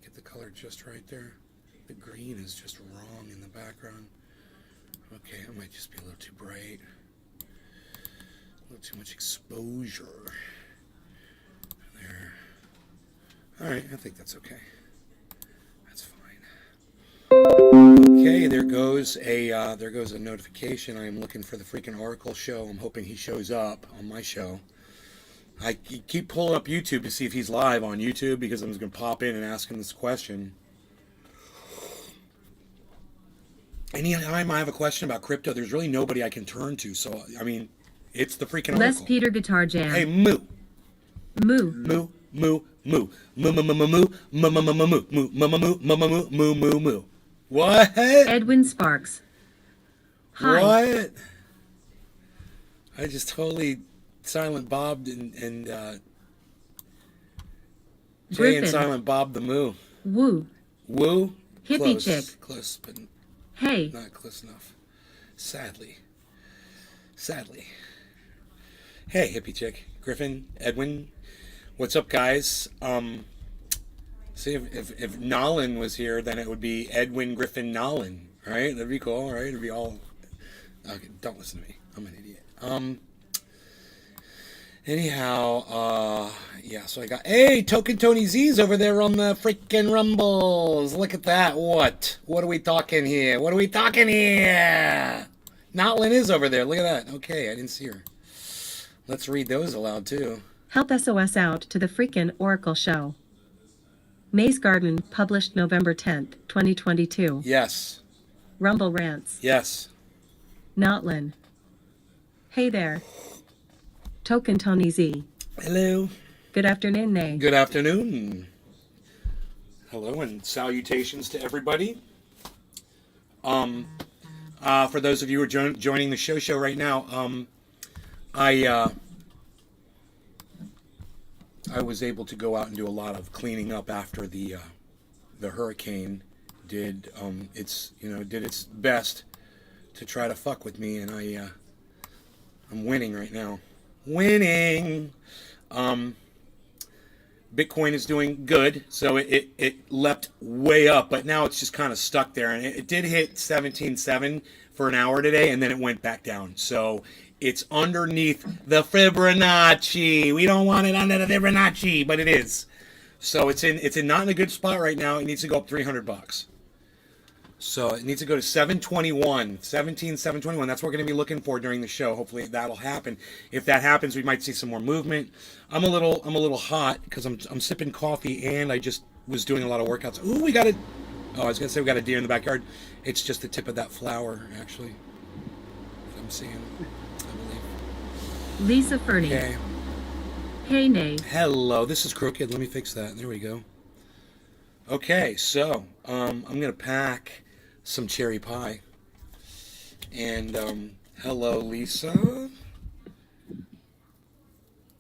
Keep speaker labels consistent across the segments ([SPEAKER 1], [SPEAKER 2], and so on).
[SPEAKER 1] Get the color just right there. The green is just wrong in the background. Okay, it might just be a little too bright. A little too much exposure. There. Alright, I think that's okay. That's fine. Okay, there goes a notification. I am looking for the freaking Oracle show. I'm hoping he shows up on my show. I keep pulling up YouTube to see if he's live on YouTube because I'm just going to pop in and ask him this question. Anytime I have a question about crypto, there's really nobody I can turn to. So, I mean, it's the freaking
[SPEAKER 2] Les
[SPEAKER 1] Oracle.
[SPEAKER 2] Peter Guitar Jam.
[SPEAKER 1] Hey, moo.
[SPEAKER 2] Moo.
[SPEAKER 1] Moo, moo, moo. Moo, moo, moo, moo, moo, moo, moo, moo, moo, moo, moo, moo, moo, moo, moo, moo. What?
[SPEAKER 2] Edwin Sparks. Hi.
[SPEAKER 1] What? I just totally silent bobbed and Jay
[SPEAKER 2] Griffin.
[SPEAKER 1] and silent bob the moo.
[SPEAKER 2] Woo.
[SPEAKER 1] Woo?
[SPEAKER 2] Hippie
[SPEAKER 1] Close.
[SPEAKER 2] chick.
[SPEAKER 1] Close, but
[SPEAKER 2] Hey.
[SPEAKER 1] not close enough. Sadly. Sadly. Hey, hippie chick. Griffin, Edwin. What's up, guys? See, if Nolan was here, then it would be Edwin Griffin Nolan, right? That'd be cool, right? It'd be all... Okay, don't listen to me. I'm an idiot. Anyhow, yeah, so I got... Hey, Token Tony Z's over there on the freaking Rumbles. Look at that. What are we talking here? What are we talking here? Notlin is over there. Look at that. Okay, I didn't see her. Let's read those aloud, too.
[SPEAKER 2] Help SOS out to the freaking Oracle show. Maze Garden, published November 10th, 2022.
[SPEAKER 1] Yes.
[SPEAKER 2] Rumble Rants.
[SPEAKER 1] Yes.
[SPEAKER 2] Notlin. Hey there. Token Tony Z.
[SPEAKER 1] Hello.
[SPEAKER 2] Good afternoon, Nay.
[SPEAKER 1] Good afternoon. Hello and salutations to everybody. For those of you who are joining the show right now, I was able to go out and do a lot of cleaning up after the hurricane did its best to try to fuck with me, and I'm winning right now. Winning. Bitcoin is doing good, so it leapt way up, but now it's just kind of stuck there, and it did hit 17.7 for an hour today, and then it went back down. So it's underneath the Fibonacci. We don't want it under the Fibonacci, but it is. So it's not in a good spot right now. It needs to go up $300. So it needs to go to 721, 721. That's what we're going to be looking for during the show. Hopefully that'll happen. If that happens, we might see some more movement. I'm a little hot because I'm sipping coffee and I just was doing a lot of workouts. Ooh, I was going to say we got a deer in the backyard. It's just the tip of that flower, actually. I'm seeing, I believe.
[SPEAKER 2] Lisa Fernie.
[SPEAKER 1] Okay.
[SPEAKER 2] Hey, Nay.
[SPEAKER 1] Hello, this is crooked. Let me fix that. There we go. Okay, so I'm going to pack some cherry pie. And hello, Lisa.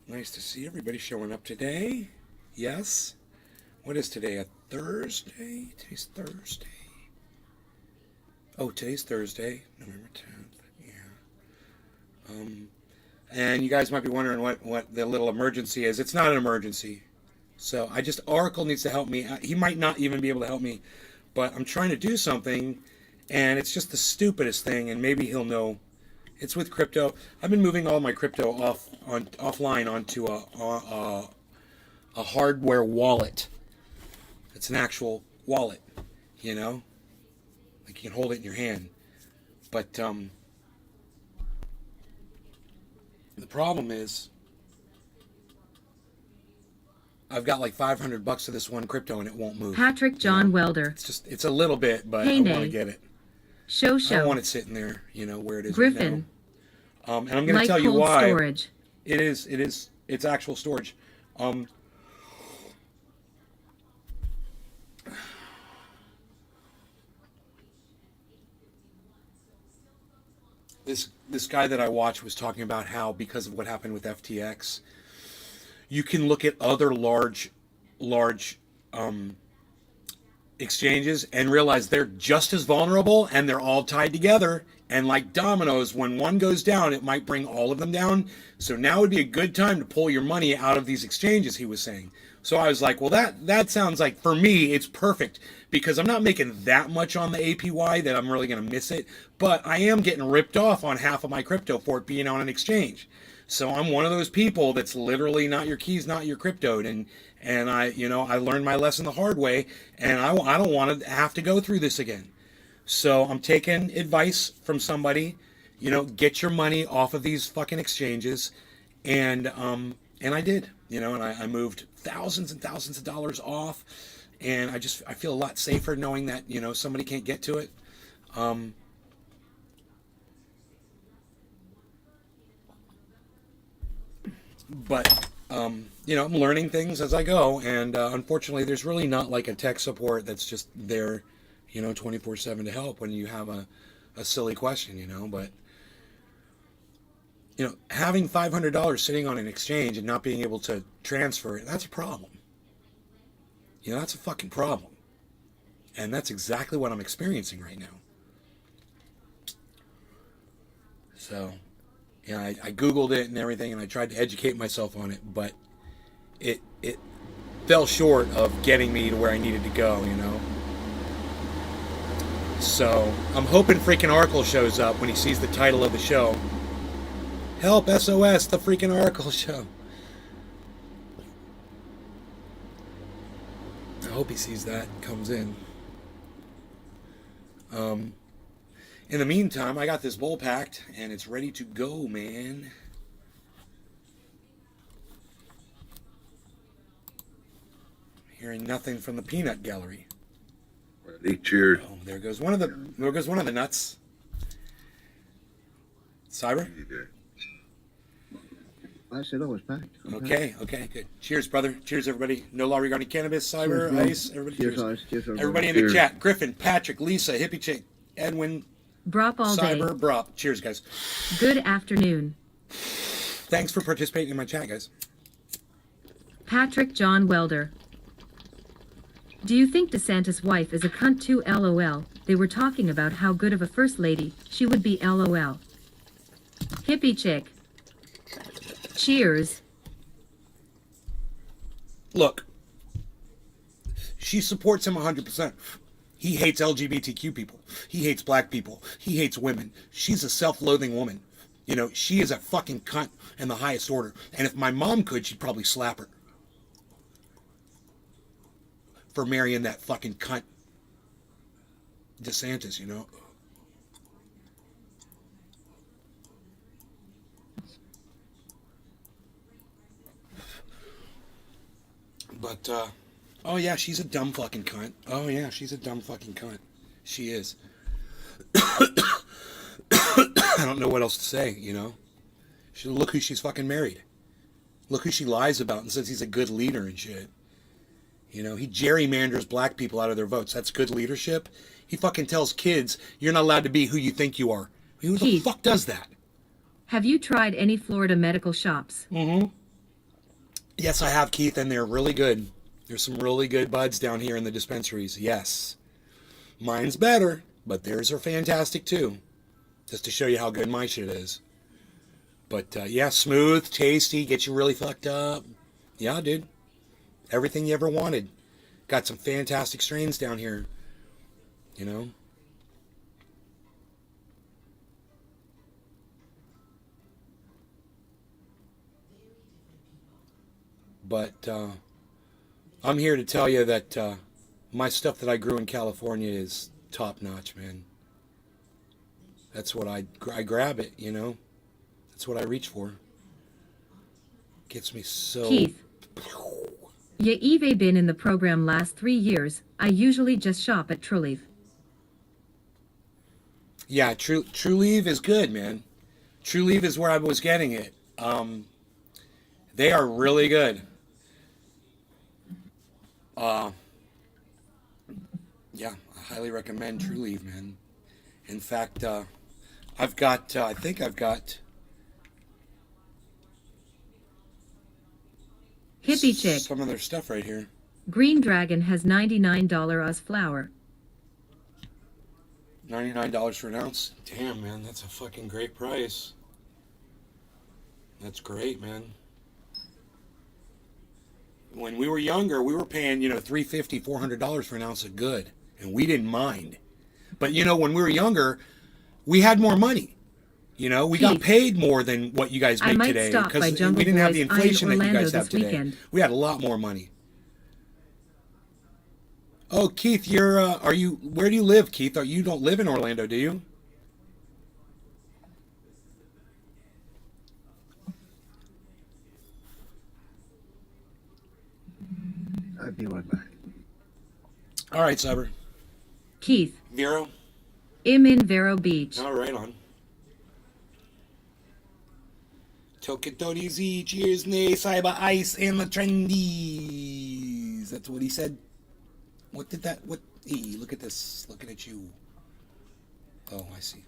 [SPEAKER 1] Nice to see everybody showing up today. Yes. What is today? A Thursday? Today's Thursday. Oh, today's Thursday, November 10th. Yeah. And you guys might be wondering what the little emergency is. It's not an emergency. So Oracle needs to help me. He might not even be able to help me, but I'm trying to do something, and it's just the stupidest thing, and maybe he'll know. It's with crypto. I've been moving all my crypto offline onto a hardware wallet. It's an actual wallet, like you can hold it in your hand. But the problem is, I've got like $500 of this one crypto and it won't move.
[SPEAKER 2] Patrick John Welder.
[SPEAKER 1] It's a little bit, but
[SPEAKER 2] Hey,
[SPEAKER 1] I want to
[SPEAKER 2] Nay.
[SPEAKER 1] get it.
[SPEAKER 2] Show.
[SPEAKER 1] I don't want it sitting there, where it is
[SPEAKER 2] Griffin.
[SPEAKER 1] right now. And I'm going to
[SPEAKER 2] Like
[SPEAKER 1] tell you
[SPEAKER 2] cold
[SPEAKER 1] why.
[SPEAKER 2] storage.
[SPEAKER 1] It's actual storage. This guy that I watched was talking about how, because of what happened with FTX, you can look at other large exchanges and realize they're just as vulnerable and they're all tied together And like dominoes, when one goes down, it might bring all of them down. So now would be a good time to pull your money out of these exchanges, he was saying. So I was like, well, that sounds like, for me, it's perfect because I'm not making that much on the APY that I'm really going to miss it. But I am getting ripped off on half of my crypto for it being on an exchange. So I'm one of those people that's literally not your keys, not your crypto. And I, I learned my lesson the hard way, and I don't want to have to go through this again. So I'm taking advice from somebody, get your money off of these fucking exchanges. And I did, and I moved thousands and thousands of dollars off. And I feel a lot safer knowing that, somebody can't get to it. But I'm learning things as I go. And unfortunately, there's really not like a tech support that's just there 24/7 to help when you have a silly question, but having $500 sitting on an exchange and not being able to transfer it, that's a problem. That's a fucking problem. And that's exactly what I'm experiencing right now. So, I Googled it and everything, and I tried to educate myself on it, but it fell short of getting me to where I needed to go, So I'm hoping Freakin Oracle shows up when he sees the title of the show. Help, SOS, the Freakin Oracle show. I hope he sees that, comes in. In the meantime, I got this bowl packed, and it's ready to go, man. Hearing nothing from the peanut gallery.
[SPEAKER 3] Cheers.
[SPEAKER 1] Oh, there goes one of the nuts. Cyber?
[SPEAKER 4] I said I was packed.
[SPEAKER 1] Okay, good. Cheers, brother. Cheers, everybody. No law regarding cannabis, Cyber,
[SPEAKER 4] Cheers,
[SPEAKER 1] Ice, everybody.
[SPEAKER 4] Cheers, Ice. Cheers,
[SPEAKER 1] everybody in the chat. Griffin, Patrick, Lisa, Hippie Chick, Edwin,
[SPEAKER 2] Brop all day.
[SPEAKER 1] Cyber, Brop. Cheers, guys.
[SPEAKER 2] Good afternoon.
[SPEAKER 1] Thanks for participating in my chat, guys.
[SPEAKER 2] Patrick John Welder. Do you think DeSantis' wife is a cunt too? LOL. They were talking about how good of a first lady she would be. LOL. Hippie chick. Cheers.
[SPEAKER 1] Look, she supports him 100%. He hates LGBTQ people. He hates black people. He hates women. She's a self-loathing woman. She is a fucking cunt in the highest order. And if my mom could, she'd probably slap her for marrying that fucking cunt DeSantis, But, oh yeah, she's a dumb fucking cunt. Oh yeah, she's a dumb fucking cunt. She is. I don't know what else to say, Look who she's fucking married. Look who she lies about and says he's a good leader and shit. He gerrymanders black people out of their votes. That's good leadership. He fucking tells kids, you're not allowed to be who you think you are. Who the fuck does that?
[SPEAKER 2] Have you tried any Florida medical shops?
[SPEAKER 1] Mm-hmm. Yes, I have, Keith, and they're really good. There's some really good buds down here in the dispensaries. Yes. Mine's better, but theirs are fantastic too. Just to show you how good my shit is. But, yeah, smooth, tasty, get you really fucked up. Yeah, dude. Everything you ever wanted. Got some fantastic strains down here. But I'm here to tell you that my stuff that I grew in California is top notch, man. That's what I grab it, That's what I reach for. Gets me so...
[SPEAKER 2] Keith. Yeah, Eve been in the program last 3 years. I usually just shop at Trulieve.
[SPEAKER 1] Yeah, Trulieve is good, man. Trulieve is where I was getting it. They are really good. Yeah, I highly recommend Trulieve, man. In fact, I've got, I think I've got
[SPEAKER 2] Hippie chick.
[SPEAKER 1] some of their stuff right here.
[SPEAKER 2] Green Dragon has $99 Oz flour.
[SPEAKER 1] $99 for an ounce. Damn, man, that's a fucking great price. That's great, man. When we were younger, we were paying, $350, $400 for an ounce of good, and we didn't mind. But, when we were younger, we had more money. We got paid more than what you guys make today because we didn't have the inflation that you guys have today. We had a lot more money. Oh, Keith, where do you live, Keith? You don't live in Orlando, do you?
[SPEAKER 3] I'll be right back.
[SPEAKER 1] All right, Cyber.
[SPEAKER 2] Keith.
[SPEAKER 1] Vero?
[SPEAKER 2] I'm in Vero Beach.
[SPEAKER 1] All right, on. Tokito Z, cheers, nay, Cyber Ice, and the trendies. That's what he said. Hey, look at this. Looking at you. Oh, I see.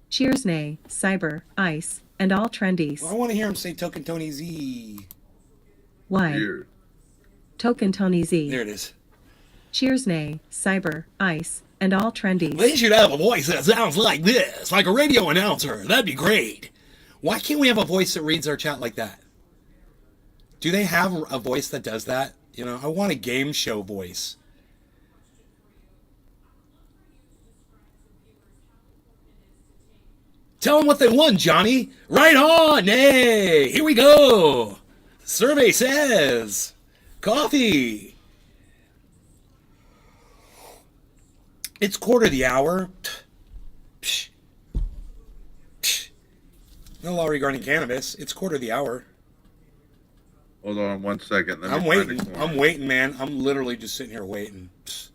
[SPEAKER 4] Cheers, nay, Cyber, Ice, and all trendies.
[SPEAKER 1] Well, I want to hear him say Token Tony Z.
[SPEAKER 4] Why?
[SPEAKER 3] Cheers.
[SPEAKER 4] Token Tony Z.
[SPEAKER 1] There it is.
[SPEAKER 4] Cheers, nay, Cyber, Ice, and all trendies.
[SPEAKER 1] They should have a voice that sounds like this, like a radio announcer. That'd be great. Why can't we have a voice that reads our chat like that? Do they have a voice that does that? I want a game show voice. Tell them what they won, Johnny. Right on. Hey, here we go. Survey says coffee. It's quarter the hour. Psh. Psh. No law regarding cannabis. It's quarter the hour.
[SPEAKER 3] Hold on 1 second. Let me
[SPEAKER 1] I'm
[SPEAKER 3] find
[SPEAKER 1] waiting.
[SPEAKER 3] the corner.
[SPEAKER 1] I'm waiting, man. I'm literally just sitting here waiting. Psh.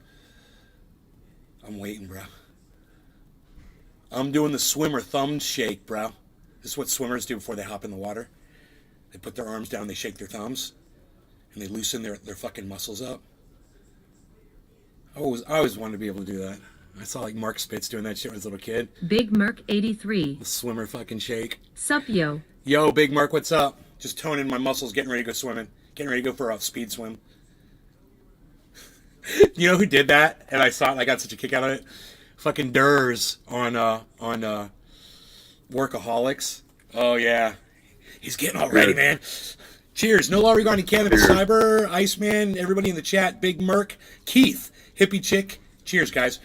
[SPEAKER 1] I'm waiting, bro. I'm doing the swimmer thumb shake, bro. This is what swimmers do before they hop in the water. They put their arms down, they shake their thumbs, and they loosen their fucking muscles up. I always wanted to be able to do that. I saw like Mark Spitz doing that shit when I was a little kid.
[SPEAKER 2] Big Merc 83.
[SPEAKER 1] The swimmer fucking shake.
[SPEAKER 2] Sup, yo.
[SPEAKER 1] Yo, Big Mark, what's up? Just toning my muscles, getting ready to go swimming. Getting ready to go for a speed swim. You know who did that? And I saw it and I got such a kick out of it? Fucking Durs on Workaholics. Oh, yeah. He's getting all ready, man. Cheers. No law regarding cannabis.
[SPEAKER 3] Cheers.
[SPEAKER 1] Cyber, Iceman, everybody in the chat, Big Merc, Keith, Hippie Chick. Cheers, guys.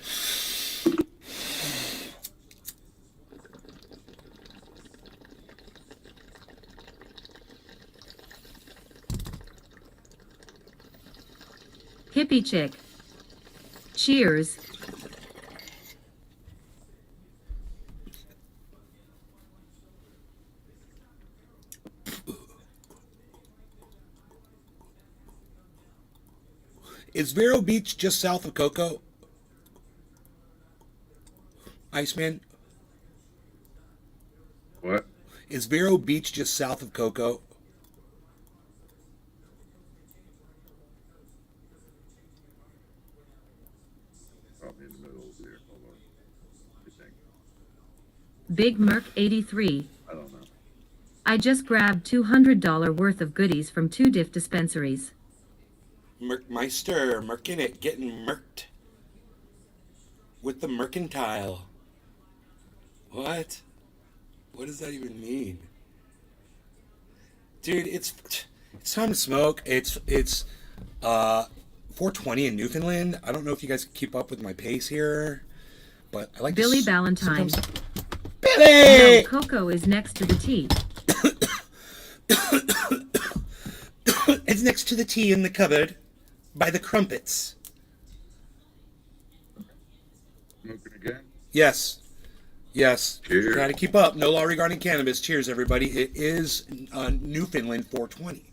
[SPEAKER 2] Hippie chick. Cheers.
[SPEAKER 1] Is Vero Beach just south of Cocoa? Iceman?
[SPEAKER 3] What?
[SPEAKER 1] Is Vero Beach just south of Cocoa?
[SPEAKER 3] Probably in the middle of here. Hold on. What do you think?
[SPEAKER 2] Big Merc 83.
[SPEAKER 3] I don't know.
[SPEAKER 2] I just grabbed $200 worth of goodies from 2 diff dispensaries.
[SPEAKER 1] Merkmeister, merkin it, getting merked. With the mercantile. What? What does that even mean? Dude, it's time to smoke. It's 4:20 in Newfoundland. I don't know if you guys keep up with my pace here, but I like
[SPEAKER 2] Billy
[SPEAKER 1] to
[SPEAKER 2] Ballantyne.
[SPEAKER 1] Billy!
[SPEAKER 2] No, Coco is next to the tea.
[SPEAKER 1] It's next to the tea in the cupboard by the crumpets.
[SPEAKER 3] Smoking again?
[SPEAKER 1] Yes. Yes.
[SPEAKER 3] Cheers.
[SPEAKER 1] Try to keep up. No law regarding cannabis. Cheers, everybody. It is Newfoundland 420.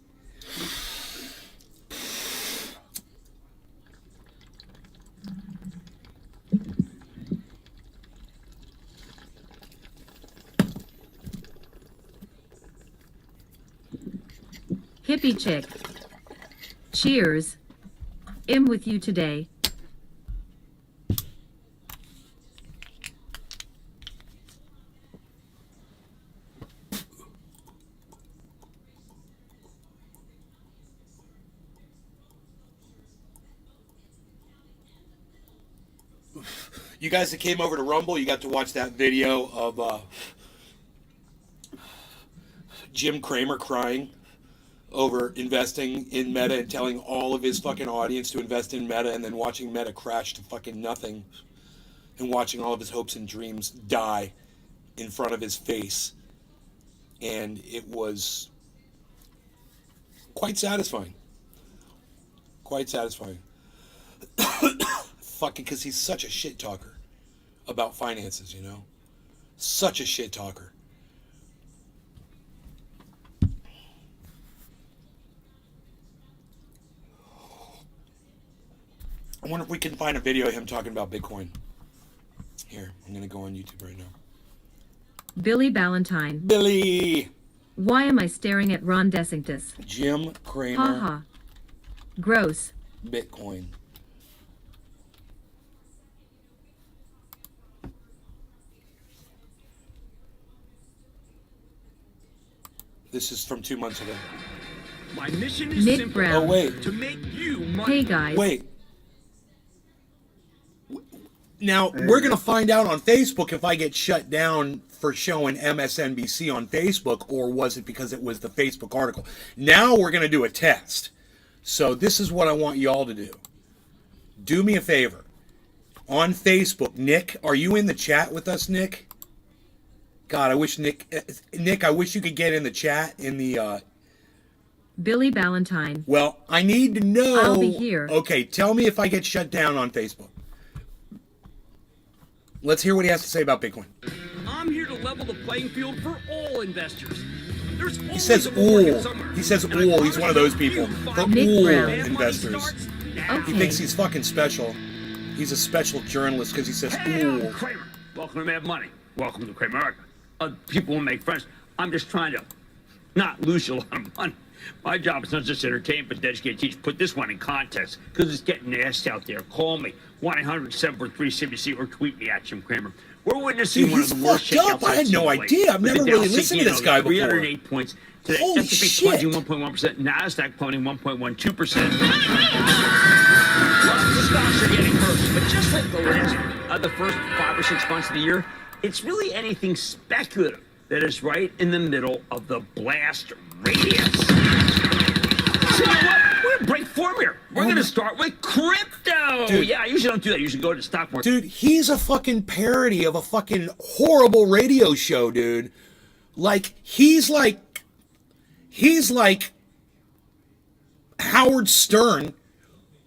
[SPEAKER 2] Hippie chick. Cheers. I'm with you today.
[SPEAKER 1] You guys that came over to Rumble, you got to watch that video of Jim Cramer crying over investing in Meta and telling all of his fucking audience to invest in Meta, and then watching Meta crash to fucking nothing and watching all of his hopes and dreams die in front of his face. And it was quite satisfying. Quite satisfying. Fucking, because he's such a shit talker about finances, you know? Such a shit talker. I wonder if we can find a video of him talking about Bitcoin. Here, I'm going to go on YouTube right now.
[SPEAKER 2] Billy Ballantyne.
[SPEAKER 1] Billy!
[SPEAKER 2] Why am I staring at Ron DeSantis?
[SPEAKER 1] Jim Cramer.
[SPEAKER 2] Haha. Gross.
[SPEAKER 1] Bitcoin. This is from 2 months ago.
[SPEAKER 5] My mission is
[SPEAKER 2] Nick
[SPEAKER 5] simple.
[SPEAKER 2] Brown.
[SPEAKER 1] Oh, wait.
[SPEAKER 5] To make you money.
[SPEAKER 2] Hey guys.
[SPEAKER 1] Wait. Now, we're going to find out on Facebook if I get shut down for showing MSNBC on Facebook, or was it because it was the Facebook article. Now we're going to do a test. So this is what I want you all to do. Do me a favor. On Facebook, Nick, are you in the chat with us, Nick? God, I wish Nick, I wish you could get in the chat in the,
[SPEAKER 2] Billy Ballantyne.
[SPEAKER 1] well, I need to know.
[SPEAKER 2] I'll be here.
[SPEAKER 1] Okay, tell me if I get shut down on Facebook. Let's hear what he has to say about Bitcoin.
[SPEAKER 5] I'm here to level the playing field for all investors. There's
[SPEAKER 1] He says all. He says all. He's one of those people. For
[SPEAKER 2] Nick
[SPEAKER 1] all
[SPEAKER 2] Brown.
[SPEAKER 1] investors. He
[SPEAKER 2] Okay.
[SPEAKER 1] thinks he's fucking special. He's a special journalist because he says
[SPEAKER 5] Hey,
[SPEAKER 1] all.
[SPEAKER 5] Kramer. Welcome to Mad Money. Welcome to Kramer. People will make friends. I'm just trying to not lose you a lot of money. My job is not just to entertain, but to educate, teach. Put this one in context because it's getting nasty out there. Call me 1-800-743-CBC or tweet me at Jim Kramer. We're witnessing
[SPEAKER 1] Dude,
[SPEAKER 5] one of
[SPEAKER 1] he's
[SPEAKER 5] the worst
[SPEAKER 1] fucked up.
[SPEAKER 5] shakeouts
[SPEAKER 1] I had
[SPEAKER 5] I've
[SPEAKER 1] no
[SPEAKER 5] seen lately.
[SPEAKER 1] idea. I've
[SPEAKER 5] With
[SPEAKER 1] never
[SPEAKER 5] the
[SPEAKER 1] really
[SPEAKER 5] Dow
[SPEAKER 1] listened to this
[SPEAKER 5] sinking
[SPEAKER 1] guy
[SPEAKER 5] another
[SPEAKER 1] before.
[SPEAKER 5] 308 points. Today,
[SPEAKER 1] Holy
[SPEAKER 5] S&P
[SPEAKER 1] shit.
[SPEAKER 5] plunging 1.1%, Nasdaq plummeting 1.12%. Lots of stocks are getting hurt, but just like the first 5 or 6 months of the year, it's really anything speculative that is right in the middle of the blast radius. So you know what? We're gonna break form here. We're gonna start with crypto.
[SPEAKER 1] Dude.
[SPEAKER 5] Yeah, I usually don't do that. I usually go to the stock market.
[SPEAKER 1] Dude, he's a fucking parody of a fucking horrible radio show, dude. Like, he's like Howard Stern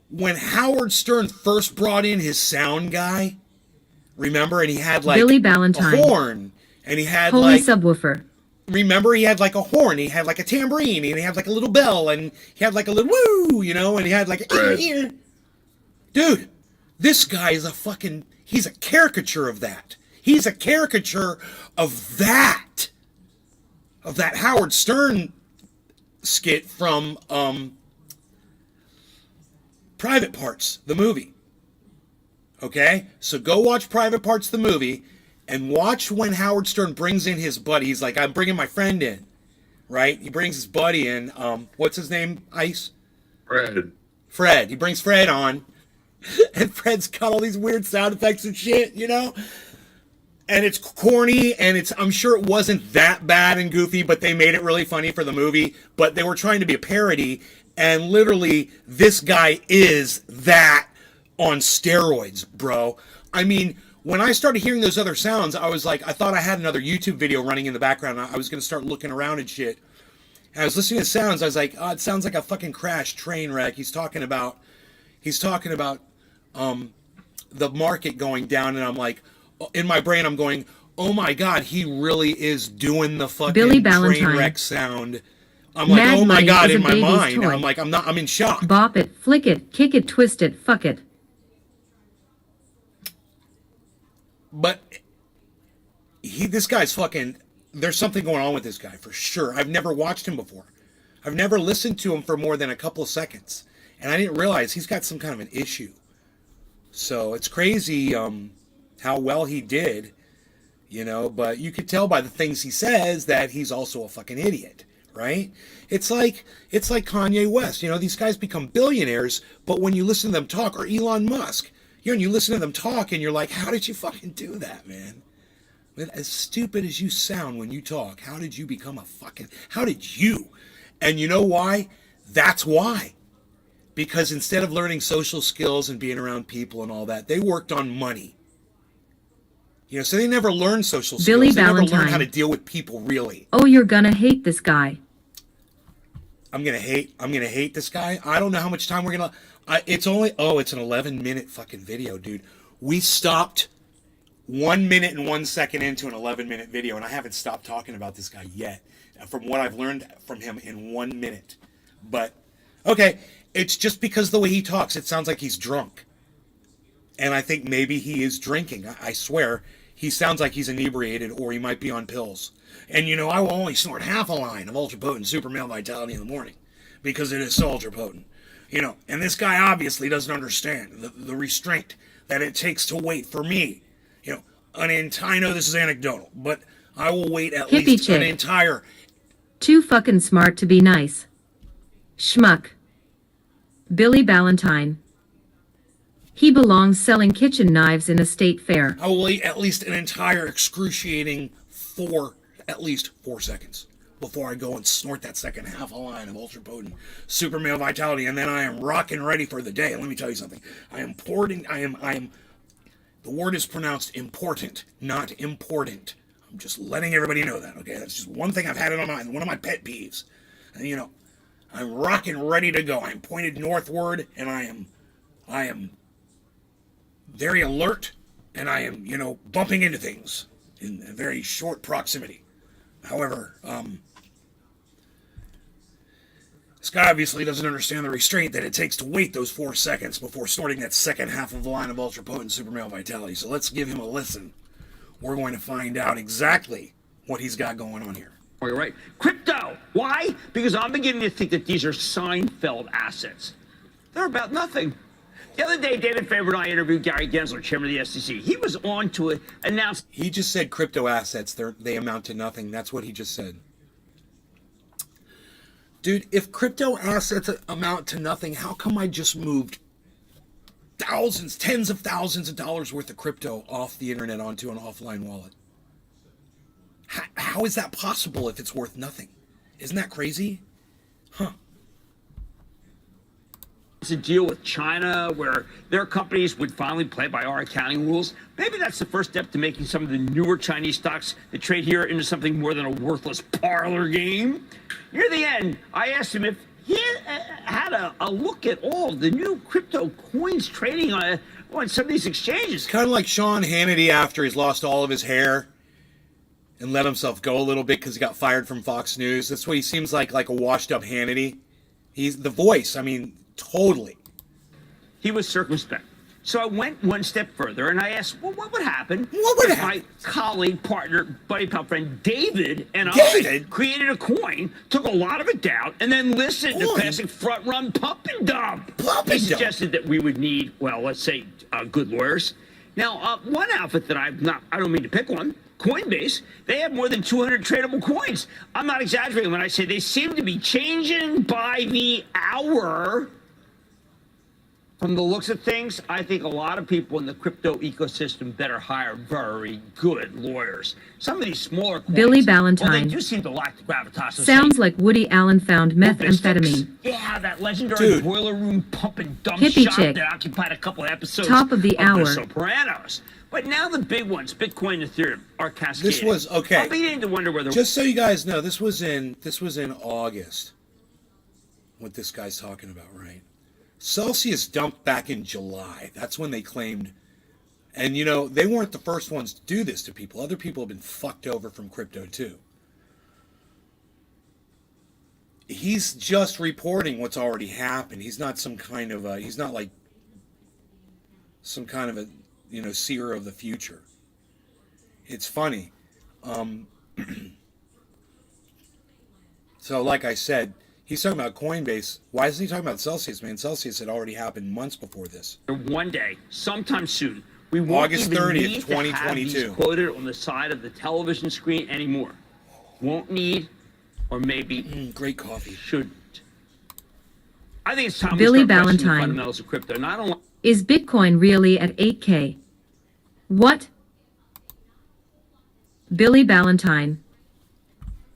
[SPEAKER 1] when Howard Stern first brought in his sound guy. Remember? And he had like
[SPEAKER 2] Billy
[SPEAKER 1] a
[SPEAKER 2] Ballantyne.
[SPEAKER 1] horn. And he had
[SPEAKER 2] Holy
[SPEAKER 1] like,
[SPEAKER 2] subwoofer.
[SPEAKER 1] remember, he had like a horn, he had like a tambourine, and he had like a little bell, and he had like a little woo, you know, and he had like a
[SPEAKER 3] Right.
[SPEAKER 1] Dude, this guy is a fucking, he's a caricature of that. He's a caricature of that Howard Stern skit from Private Parts, the movie. Okay? So go watch Private Parts, the movie, and watch when Howard Stern brings in his buddy. He's like, I'm bringing my friend in, right? He brings his buddy in. What's his name? Ice? Fred. He brings Fred on, and Fred's got all these weird sound effects and shit, you know? And it's corny, and I'm sure it wasn't that bad and goofy, but they made it really funny for the movie. But they were trying to be a parody, and literally, this guy is that on steroids, bro. I mean, when I started hearing those other sounds, I was like, I thought I had another YouTube video running in the background. I was going to start looking around and shit. And I was listening to sounds. I was like, oh, it sounds like a fucking crash train wreck. He's talking about the market going down. And I'm like, in my brain, I'm going, oh my God, he really is doing the fucking
[SPEAKER 2] Billy
[SPEAKER 1] train
[SPEAKER 2] Ballantyne.
[SPEAKER 1] wreck sound. I'm like,
[SPEAKER 2] Mad
[SPEAKER 1] oh my
[SPEAKER 2] Money
[SPEAKER 1] God,
[SPEAKER 2] is a
[SPEAKER 1] in my
[SPEAKER 2] baby's
[SPEAKER 1] mind.
[SPEAKER 2] toy.
[SPEAKER 1] I'm in shock.
[SPEAKER 2] Bop it, flick it, kick it, twist it, fuck it.
[SPEAKER 1] But this guy's fucking, there's something going on with this guy for sure. I've never watched him before. I've never listened to him for more than a couple of seconds. And I didn't realize he's got some kind of an issue. So it's crazy how well he did, you know, but you could tell by the things he says that he's also a fucking idiot, right? It's like Kanye West, you know, these guys become billionaires, but when you listen to them talk, or Elon Musk, And you listen to them talk, and you're like, how did you fucking do that, man? As stupid as you sound when you talk, how did you become how did you? And you know why? That's why. Because instead of learning social skills and being around people and all that, they worked on money. So they never learned social skills.
[SPEAKER 2] Billy
[SPEAKER 1] They never
[SPEAKER 2] Valentine.
[SPEAKER 1] learned how to deal with people, really.
[SPEAKER 2] Oh, you're gonna hate this guy.
[SPEAKER 1] I'm gonna hate this guy. I don't know how much time we're gonna. It's an 11-minute fucking video, dude. We stopped 1 minute and 1 second into an 11-minute video, and I haven't stopped talking about this guy yet. From what I've learned from him in 1 minute, but okay, it's just because the way he talks, it sounds like he's drunk, and I think maybe he is drinking. I swear, he sounds like he's inebriated, or he might be on pills. And I will only snort half a line of ultra potent super male vitality in the morning because it is so ultra potent. And this guy obviously doesn't understand the restraint that it takes to wait for me. I know this is anecdotal, but I will wait at
[SPEAKER 2] Hippie
[SPEAKER 1] least
[SPEAKER 2] chick.
[SPEAKER 1] an entire.
[SPEAKER 2] Too fucking smart to be nice. Schmuck. Billy Valentine. He belongs selling kitchen knives in a state fair.
[SPEAKER 1] I will wait at least an entire excruciating at least 4 seconds before I go and snort that second half a line of ultra potent super male vitality, and then I am rocking ready for the day. And let me tell you something. The word is pronounced important, not important. I'm just letting everybody know that, okay? That's just one thing I've had in my mind, one of my pet peeves. And, I'm rocking ready to go. I'm pointed northward, and I am very alert, and I am, bumping into things in a very short proximity. However, this guy obviously doesn't understand the restraint that it takes to wait those 4 seconds before snorting that second half of a line of ultra potent super male vitality. So let's give him a listen. We're going to find out exactly what he's got going on here.
[SPEAKER 5] Oh, you're right. Crypto. Why? Because I'm beginning to think that these are Seinfeld assets. They're about nothing. The other day, David Faber and I interviewed Gary Gensler, chairman of the SEC. He was on to announce.
[SPEAKER 1] He just said crypto assets, they amount to nothing. That's what he just said. Dude, if crypto assets amount to nothing, how come I just moved thousands, tens of thousands of dollars worth of crypto off the internet onto an offline wallet? How is that possible if it's worth nothing? Isn't that crazy? Huh.
[SPEAKER 5] A deal with China where their companies would finally play by our accounting rules. Maybe that's the first step to making some of the newer Chinese stocks that trade here into something more than a worthless parlor game. Near the end, I asked him if he had a look at all the new crypto coins trading on some of these exchanges.
[SPEAKER 1] Kind of like Sean Hannity after he's lost all of his hair and let himself go a little bit because he got fired from Fox News. That's what he seems like a washed up Hannity. He's the voice. I mean, totally.
[SPEAKER 5] He was circumspect. So I went one step further and I asked, well, what would happen
[SPEAKER 1] if
[SPEAKER 5] my colleague, partner, buddy, pal friend David and
[SPEAKER 1] David?
[SPEAKER 5] I created a coin, took a lot of it down, and then listened to classic front run pump and dump. He suggested that we would need, well, let's say, good lawyers. Now, one outfit that I don't mean to pick on, Coinbase, they have more than 200 tradable coins. I'm not exaggerating when I say they seem to be changing by the hour. From the looks of things, I think a lot of people in the crypto ecosystem better hire very good lawyers. Some of these smaller coins,
[SPEAKER 2] Billy Valentine.
[SPEAKER 5] well, they do seem to lack the gravitas of
[SPEAKER 2] Sounds like Woody Allen found methamphetamine.
[SPEAKER 5] Yeah, that legendary boiler room pump and dump
[SPEAKER 2] Hippie
[SPEAKER 5] shop
[SPEAKER 2] chick.
[SPEAKER 5] that occupied a couple of episodes
[SPEAKER 2] Top of the hour.
[SPEAKER 5] The Sopranos. But now the big ones, Bitcoin and Ethereum, are cascading.
[SPEAKER 1] This was okay.
[SPEAKER 5] I'm beginning to wonder whether.
[SPEAKER 1] Just so you guys know, this was in August. What this guy's talking about, right? Celsius dumped back in July. That's when they claimed. And, they weren't the first ones to do this to people. Other people have been fucked over from crypto, too. He's just reporting what's already happened. He's not some kind of a seer of the future. It's funny. So, like I said, he's talking about Coinbase. Why isn't he talking about Celsius, man? Celsius had already happened months before this.
[SPEAKER 5] One day, sometime soon, we won't
[SPEAKER 1] August
[SPEAKER 5] even
[SPEAKER 1] 30th,
[SPEAKER 5] need
[SPEAKER 1] 2022.
[SPEAKER 5] to have these quoted on the side of the television screen anymore. Won't need, or maybe
[SPEAKER 1] Great coffee.
[SPEAKER 5] shouldn't. I think it's time
[SPEAKER 2] Billy
[SPEAKER 5] we start questioning the
[SPEAKER 2] Valentine.
[SPEAKER 5] fundamentals of crypto. Not only
[SPEAKER 2] Is Bitcoin really at 8K? What? Billy Ballantyne.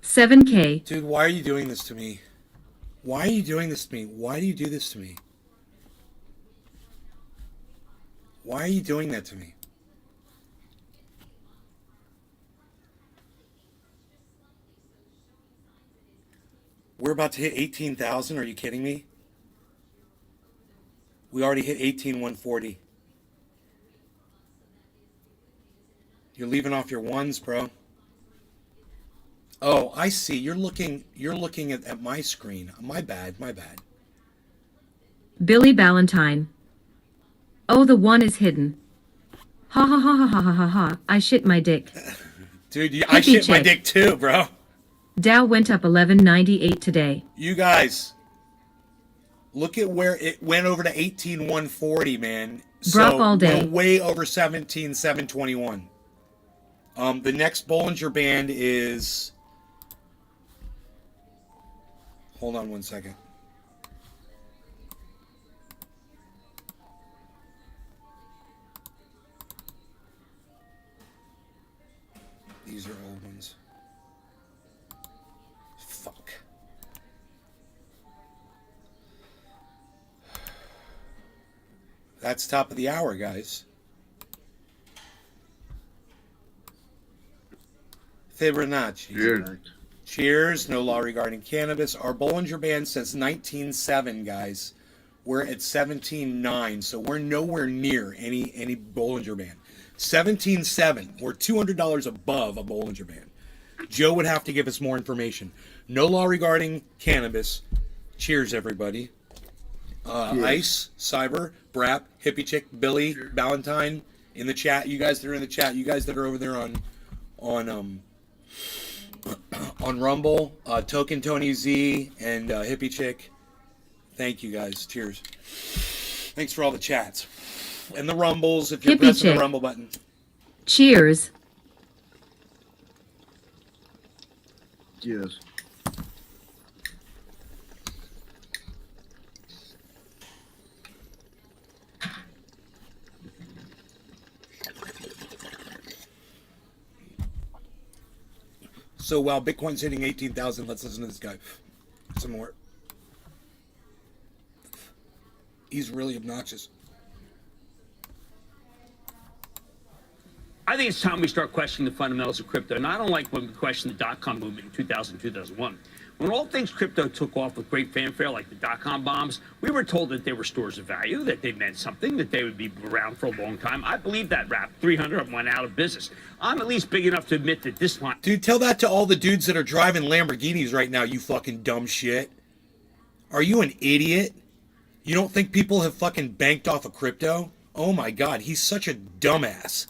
[SPEAKER 2] 7K.
[SPEAKER 1] Dude, why are you doing this to me? Why are you doing this to me? Why do you do this to me? Why are you doing that to me? We're about to hit 18,000. Are you kidding me? We already hit 18,140. You're leaving off your ones, bro. Oh, I see. You're looking at my screen. My bad, my bad.
[SPEAKER 2] Billy Ballantyne. Oh, the one is hidden. Ha ha ha ha ha ha ha ha. I shit my dick.
[SPEAKER 1] Dude, I shit my dick too, bro.
[SPEAKER 2] Dow went up 1198 today.
[SPEAKER 1] You guys, look at where it went over to 18,140, man.
[SPEAKER 2] Drop
[SPEAKER 1] So
[SPEAKER 2] all day.
[SPEAKER 1] we're way over 17,721. The next Bollinger Band is. Hold on one second. These are old ones. Fuck. That's top of the hour, guys. Fibonacci.
[SPEAKER 3] Cheers.
[SPEAKER 1] Cheers. No law regarding cannabis. Our Bollinger Band says 19.7, guys. We're at 17.9, so we're nowhere near any Bollinger Band. 17.7. We're $200 above a Bollinger Band. Joe would have to give us more information. No law regarding cannabis. Cheers, everybody. Ice, Cyber, Brap, Hippie Chick, Billy, Valentine in the chat. You guys that are in the chat. You guys that are over there on Rumble, Token Tony Z, and Hippie Chick. Thank you guys. Cheers. Thanks for all the chats and the rumbles. If you're
[SPEAKER 2] Hippie
[SPEAKER 1] pressing
[SPEAKER 2] Chick.
[SPEAKER 1] the rumble button.
[SPEAKER 2] Cheers.
[SPEAKER 3] Yes.
[SPEAKER 1] So while Bitcoin's hitting 18,000, let's listen to this guy some more. He's really obnoxious.
[SPEAKER 5] I think it's time we start questioning the fundamentals of crypto. And I don't like when we question the dot-com movement in 2000, 2001. When all things crypto took off with great fanfare, like the dot-com bombs, we were told that they were stores of value, that they meant something, that they would be around for a long time. I believe that rap. 300 of them went out of business. I'm at least big enough to admit that this one...
[SPEAKER 1] Dude, tell that to all the dudes that are driving Lamborghinis right now, you fucking dumb shit. Are you an idiot? You don't think people have fucking banked off of crypto? Oh my god, he's such a dumbass.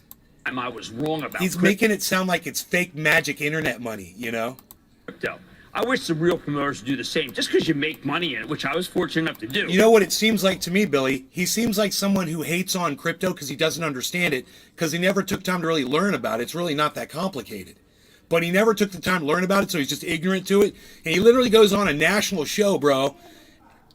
[SPEAKER 5] I was wrong about
[SPEAKER 1] He's making it sound like it's fake magic internet money, you know?
[SPEAKER 5] crypto. I wish the real promoters would do the same, just because you make money in it, which I was fortunate enough to do.
[SPEAKER 1] You know what it seems like to me, Billy? He seems like someone who hates on crypto because he doesn't understand it, because he never took time to really learn about it. It's really not that complicated. But he never took the time to learn about it, so he's just ignorant to it. And he literally goes on a national show, bro,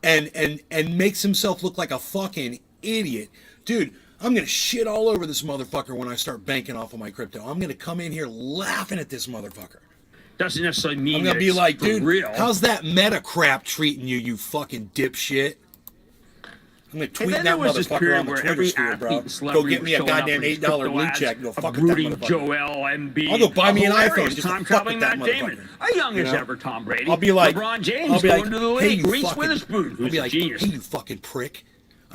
[SPEAKER 1] and makes himself look like a fucking idiot. Dude, I'm going to shit all over this motherfucker when I start banking off of my crypto. I'm going to come in here laughing at this motherfucker.
[SPEAKER 5] Doesn't necessarily mean
[SPEAKER 1] I'm
[SPEAKER 5] that
[SPEAKER 1] going to be
[SPEAKER 5] it's
[SPEAKER 1] like,
[SPEAKER 5] for
[SPEAKER 1] dude,
[SPEAKER 5] real.
[SPEAKER 1] how's that meta crap treating you, you fucking dipshit? I'm going to tweet
[SPEAKER 5] then
[SPEAKER 1] that
[SPEAKER 5] there was this
[SPEAKER 1] motherfucker
[SPEAKER 5] period
[SPEAKER 1] on the
[SPEAKER 5] where
[SPEAKER 1] Twitter
[SPEAKER 5] every
[SPEAKER 1] sphere,
[SPEAKER 5] athlete
[SPEAKER 1] bro.
[SPEAKER 5] and
[SPEAKER 1] Go
[SPEAKER 5] celebrity
[SPEAKER 1] get
[SPEAKER 5] was
[SPEAKER 1] me a
[SPEAKER 5] showing up
[SPEAKER 1] goddamn
[SPEAKER 5] with these
[SPEAKER 1] $8
[SPEAKER 5] crypto
[SPEAKER 1] blue
[SPEAKER 5] ads,
[SPEAKER 1] check. Go
[SPEAKER 5] a
[SPEAKER 1] fuck with that
[SPEAKER 5] broody
[SPEAKER 1] motherfucker.
[SPEAKER 5] Joel Embiid.
[SPEAKER 1] I'll go buy me an
[SPEAKER 5] a
[SPEAKER 1] iPhone
[SPEAKER 5] hilarious
[SPEAKER 1] just to
[SPEAKER 5] time
[SPEAKER 1] fuck
[SPEAKER 5] traveling
[SPEAKER 1] with that
[SPEAKER 5] Matt Damon.
[SPEAKER 1] motherfucker.
[SPEAKER 5] A young
[SPEAKER 1] You
[SPEAKER 5] as
[SPEAKER 1] know?
[SPEAKER 5] ever Tom Brady.
[SPEAKER 1] I'll be like,
[SPEAKER 5] LeBron James
[SPEAKER 1] I'll be
[SPEAKER 5] going
[SPEAKER 1] like,
[SPEAKER 5] to the
[SPEAKER 1] hey,
[SPEAKER 5] league.
[SPEAKER 1] you
[SPEAKER 5] Reese
[SPEAKER 1] fucking,
[SPEAKER 5] Witherspoon,
[SPEAKER 1] I'll
[SPEAKER 5] who's
[SPEAKER 1] be
[SPEAKER 5] a
[SPEAKER 1] like,
[SPEAKER 5] genius.
[SPEAKER 1] hey, you fucking prick.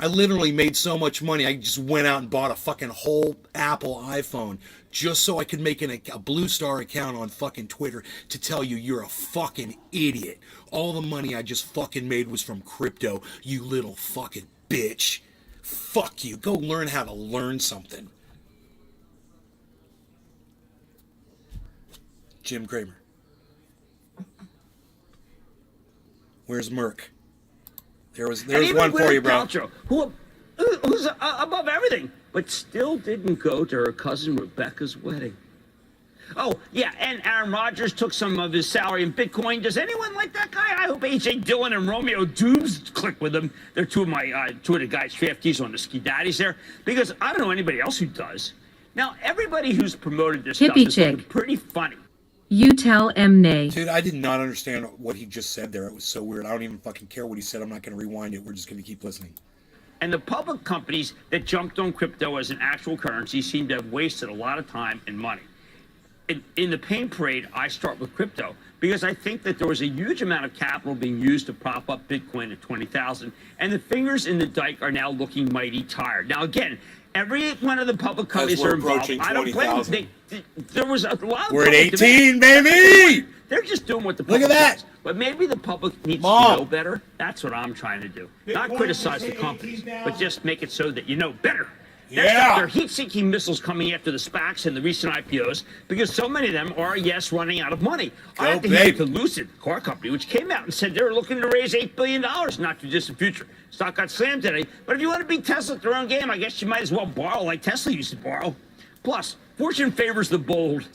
[SPEAKER 1] I literally made so much money, I just went out and bought a fucking whole Apple iPhone just so I could make a Blue Star account on fucking Twitter to tell you you're a fucking idiot. All the money I just fucking made was from crypto, you little fucking bitch. Fuck you. Go learn how to learn something. Jim Cramer. Where's Merck? There's one for you, bro.
[SPEAKER 5] Paltrow, who's above everything, but still didn't go to her cousin Rebecca's wedding. Oh, yeah, and Aaron Rodgers took some of his salary in Bitcoin. Does anyone like that guy? I hope A.J. Dillon and Romeo Dubes click with him. They're two of the guys, draftees on the Ski Daddies there, because I don't know anybody else who does. Now, everybody who's promoted this stuff
[SPEAKER 2] Hippie
[SPEAKER 5] is
[SPEAKER 2] chick.
[SPEAKER 5] looking pretty funny.
[SPEAKER 2] You tell M. Nay.
[SPEAKER 1] Dude, I did not understand what he just said there. It was so weird. I don't even fucking care what he said. I'm not going to rewind it. We're just going to keep listening.
[SPEAKER 5] And the public companies that jumped on crypto as an actual currency seem to have wasted a lot of time and money. In the pain parade, I start with crypto because I think that there was a huge amount of capital being used to prop up Bitcoin at 20,000, and the fingers in the dike are now looking mighty tired. Now, again, every one of the public companies are involved. I don't blame them. There was a lot of
[SPEAKER 1] We're at 18,
[SPEAKER 5] debate.
[SPEAKER 1] baby!
[SPEAKER 5] They're just doing what the
[SPEAKER 1] Look
[SPEAKER 5] public
[SPEAKER 1] at that.
[SPEAKER 5] does. But maybe the public needs
[SPEAKER 1] Mom.
[SPEAKER 5] to know better. That's what I'm trying to do. Not criticize the companies, but just make it so that you know better. Next
[SPEAKER 1] Yeah.
[SPEAKER 5] up, there are heat-seeking missiles coming after the SPACs and the recent IPOs because so many of them are, yes, running out of money. I have to hear the Lucid car company, which came out and said they were looking to raise $8 billion in not too distant future. Stock got slammed today. But if you want to beat Tesla at their own game, I guess you might as well borrow like Tesla used to borrow. Plus, fortune favors the bold.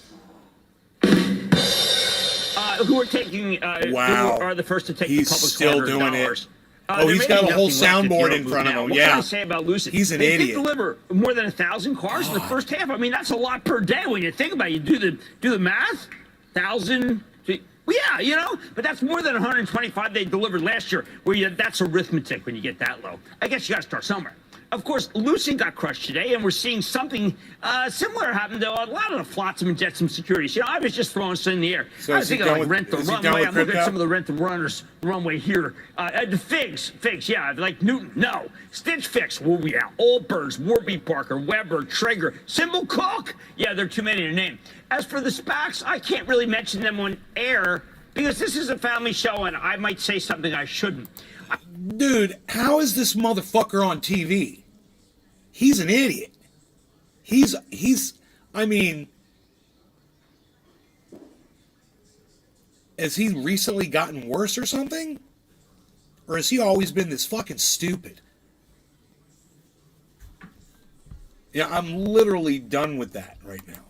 [SPEAKER 5] Who are taking?
[SPEAKER 1] Wow.
[SPEAKER 5] Who are the first to take
[SPEAKER 1] He's
[SPEAKER 5] the public
[SPEAKER 1] still
[SPEAKER 5] $100?
[SPEAKER 1] doing it.
[SPEAKER 5] They're
[SPEAKER 1] He's got
[SPEAKER 5] making
[SPEAKER 1] a whole
[SPEAKER 5] nothing left if you
[SPEAKER 1] soundboard
[SPEAKER 5] don't
[SPEAKER 1] in
[SPEAKER 5] move
[SPEAKER 1] front of
[SPEAKER 5] now.
[SPEAKER 1] him.
[SPEAKER 5] What
[SPEAKER 1] Yeah.
[SPEAKER 5] can I say about Lucid?
[SPEAKER 1] He's an
[SPEAKER 5] they
[SPEAKER 1] idiot.
[SPEAKER 5] did deliver more than 1,000 cars in the first half. I mean, that's a lot per day when you think about it. You do the math. 1,000. Well, yeah, you know, but that's more than 125 they delivered last year. That's arithmetic when you get that low. I guess you got to start somewhere. Of course, Lucid got crushed today, and we're seeing something similar happen to a lot of the Flotsam and Jetsam securities. You know, I was just throwing this in the air.
[SPEAKER 1] So
[SPEAKER 5] I was
[SPEAKER 1] is he
[SPEAKER 5] thinking
[SPEAKER 1] done
[SPEAKER 5] like
[SPEAKER 1] with-
[SPEAKER 5] Rent the
[SPEAKER 1] is he done
[SPEAKER 5] Runway.
[SPEAKER 1] with
[SPEAKER 5] I'm looking
[SPEAKER 1] crypto?
[SPEAKER 5] at some of the Rent the Runway here. The Figs, yeah, like Newton, no. Stitch Fix, where we at? Allbirds, Warby Parker, Weber, Traeger, Symbol Cook. Yeah, there are too many to name. As for the SPACs, I can't really mention them on air because this is a family show, and I might say something I shouldn't.
[SPEAKER 1] Dude, how is this motherfucker on TV? He's an idiot. I mean, has he recently gotten worse or something? Or has he always been this fucking stupid? Yeah, I'm literally done with that right now.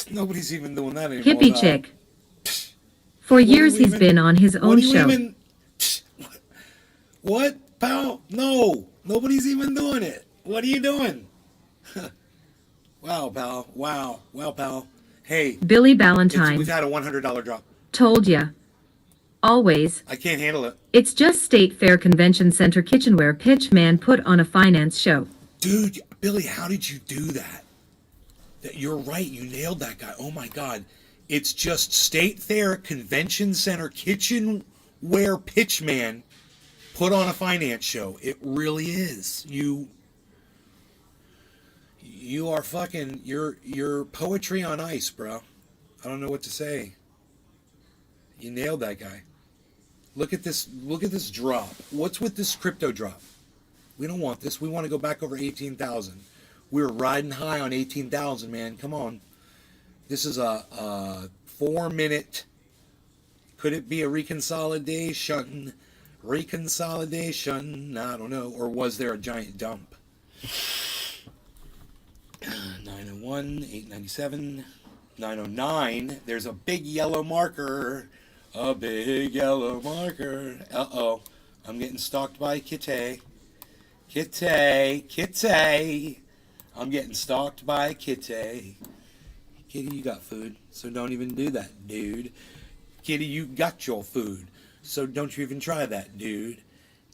[SPEAKER 1] Nobody's even doing that anymore.
[SPEAKER 2] Hippie chick. For years he's been on his own show.
[SPEAKER 1] What, pal? No, nobody's even doing it. What are you doing? Wow, pal. Wow, pal. Hey,
[SPEAKER 2] Billy Ballantyne.
[SPEAKER 1] we've had a $100 drop.
[SPEAKER 2] Told ya. Always.
[SPEAKER 1] I can't handle it.
[SPEAKER 2] It's just State Fair Convention Center kitchenware pitch man put on a finance show.
[SPEAKER 1] Dude, Billy, how did you do that? You're right. You nailed that guy. Oh my God. It's just State Fair Convention Center kitchenware pitchman put on a finance show. It really is. You are fucking, you're poetry on ice, bro. I don't know what to say. You nailed that guy. Look at this drop. What's with this crypto drop? We don't want this. We want to go back over 18,000. We were riding high on 18,000, man. Come on. This is a 4-minute. Could it be a reconsolidation? Reconsolidation. I don't know. Or was there a giant dump? 901, 897, 909. There's a big yellow marker. A big yellow marker. Uh-oh. I'm getting stalked by Kitty. Kitty. I'm getting stalked by Kitty. Kitty, you got food, so don't even do that, dude. Kitty, you got your food, so don't you even try that, dude.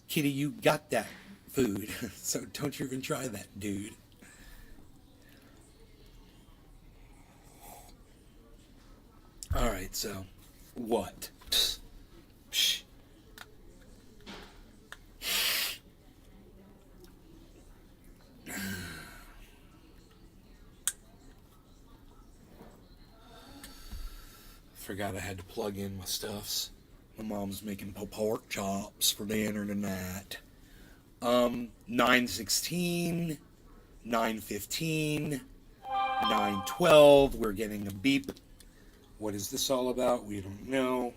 [SPEAKER 1] Kitty, you got that food, so don't you even try that, dude. All right, so what? Psh. Forgot I had to plug in my stuffs. My mom's making pork chops for dinner tonight. 9:16, 9:15, 9:12. We're getting a beep. What is this all about? We don't know.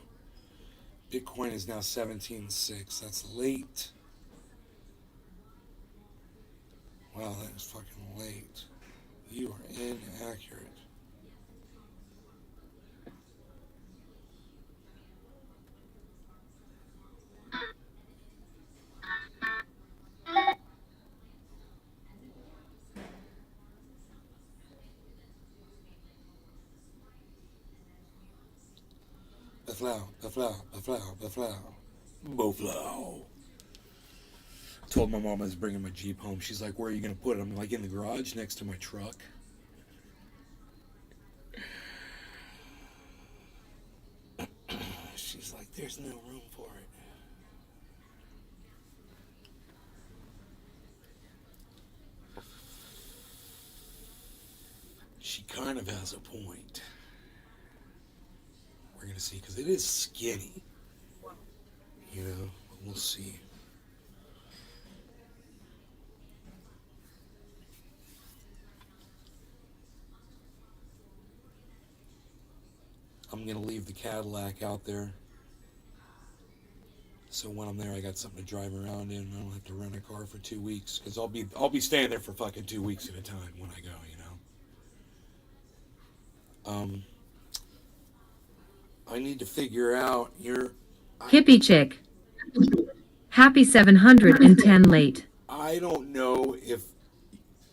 [SPEAKER 1] Bitcoin is now 17.6. That's late. Wow, that is fucking late. You are inaccurate. Boflow. Told my mom I was bringing my Jeep home. She's like, where are you going to put it? I'm like, in the garage next to my truck. She's like, there's no room for it. She kind of has a point. We're going to see, because it is skinny. You know, we'll see. I'm going to leave the Cadillac out there. So when I'm there, I got something to drive around in. I don't have to rent a car for 2 weeks. Because I'll be staying there for fucking 2 weeks at a time when I go, you know. I need to figure out
[SPEAKER 2] Hippie chick. Happy 710 late.
[SPEAKER 1] I don't know if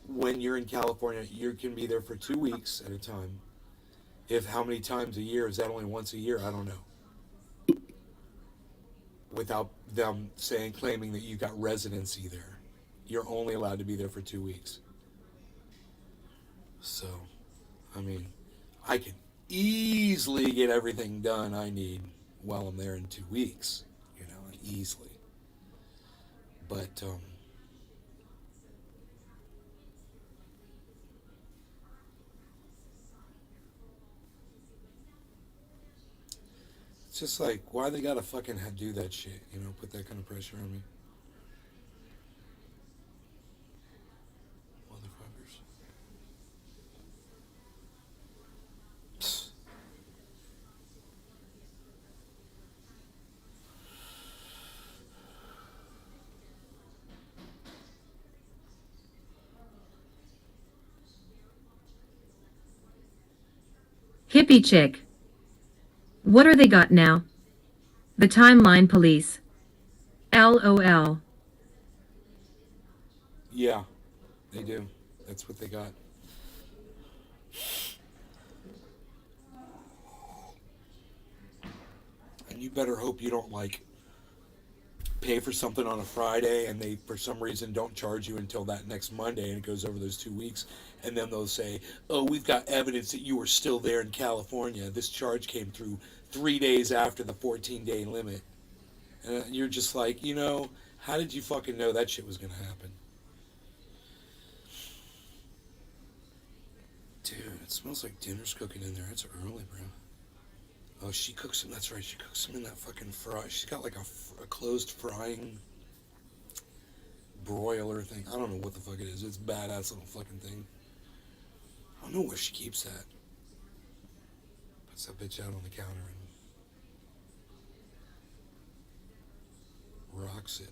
[SPEAKER 1] when you're in California, you can be there for 2 weeks at a time. If how many times a year? Is that only once a year? I don't know. Without them claiming that you got residency there. You're only allowed to be there for 2 weeks. So, I mean, I can easily get everything done I need while I'm there in 2 weeks. You know, easily. But, it's just like, why they gotta fucking do that shit, you know, put that kind of pressure on me. Motherfuckers. Psst.
[SPEAKER 2] Hippie chick. What are they got now? The timeline police. LOL.
[SPEAKER 1] Yeah, they do. That's what they got. And you better hope you don't, like, pay for something on a Friday and they, for some reason, don't charge you until that next Monday and it goes over those 2 weeks. And then they'll say, oh, we've got evidence that you were still there in California. This charge came through 3 days after the 14-day limit. And you're just like, you know, how did you fucking know that shit was going to happen? Dude, it smells like dinner's cooking in there. It's early, bro. Oh, she cooks them. That's right. She cooks them in that fucking fry. She's got like a closed frying broiler thing. I don't know what the fuck it is. It's a badass little fucking thing. I don't know where she keeps that. Puts that bitch out on the counter and rocks it.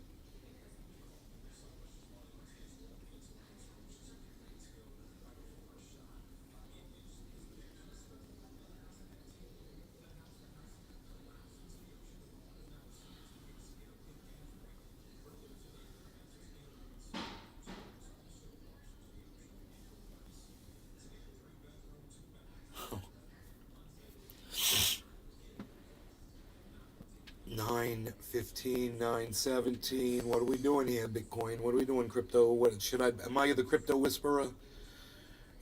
[SPEAKER 1] $9.15, $9.17. What are we doing here, Bitcoin? What are we doing, crypto? Am I the crypto whisperer?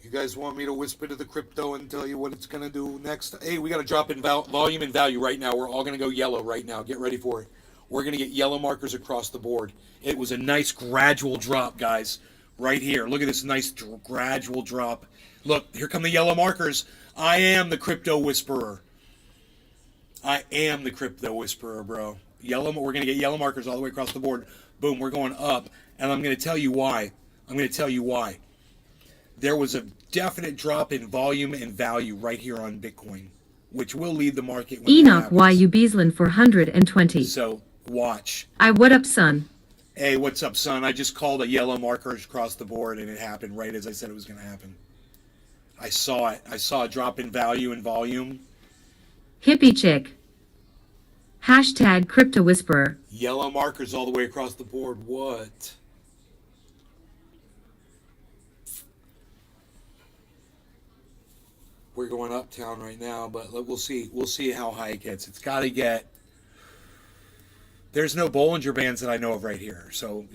[SPEAKER 1] You guys want me to whisper to the crypto and tell you what it's going to do next? Hey, we got to drop in volume and value right now. We're all going to go yellow right now. Get ready for it. We're going to get yellow markers across the board. It was a nice gradual drop, guys. Right here. Look at this nice gradual drop. Look, here come the yellow markers. I am the crypto whisperer. I am the crypto whisperer, bro. We're gonna get yellow markers all the way across the board. Boom, we're going up, and I'm gonna tell you why. I'm gonna tell you why. There was a definite drop in volume and value right here on Bitcoin, which will lead the market when that
[SPEAKER 2] Enoch
[SPEAKER 1] happens.
[SPEAKER 2] YU Beaslin 420.
[SPEAKER 1] So watch.
[SPEAKER 2] What up, son?
[SPEAKER 1] Hey, what's up, son? I just called a yellow marker across the board, and it happened right as I said it was going to happen. I saw it. I saw a drop in value and volume.
[SPEAKER 2] Hippie chick. Hashtag crypto whisperer.
[SPEAKER 1] Yellow markers all the way across the board. What? We're going uptown right now, but we'll see. We'll see how high it gets. It's got to get. There's no Bollinger Bands that I know of right here. So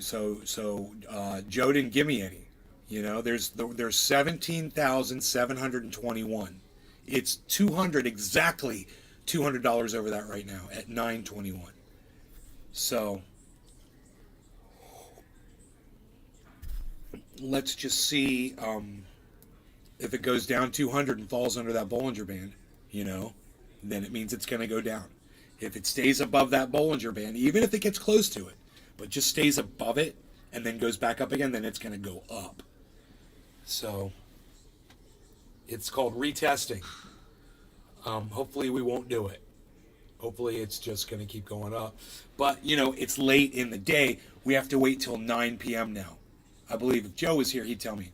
[SPEAKER 1] Joe didn't give me any. You know, there's 17,721. It's 200 exactly $200 over that right now at 921. So let's just see if it goes down 200 and falls under that Bollinger Band, you know, then it means it's going to go down. If it stays above that Bollinger Band, even if it gets close to it, but just stays above it and then goes back up again, then it's going to go up. So it's called retesting. Hopefully we won't do it. Hopefully it's just going to keep going up. But, you know, it's late in the day. We have to wait till 9 p.m. now. I believe if Joe was here, he'd tell me.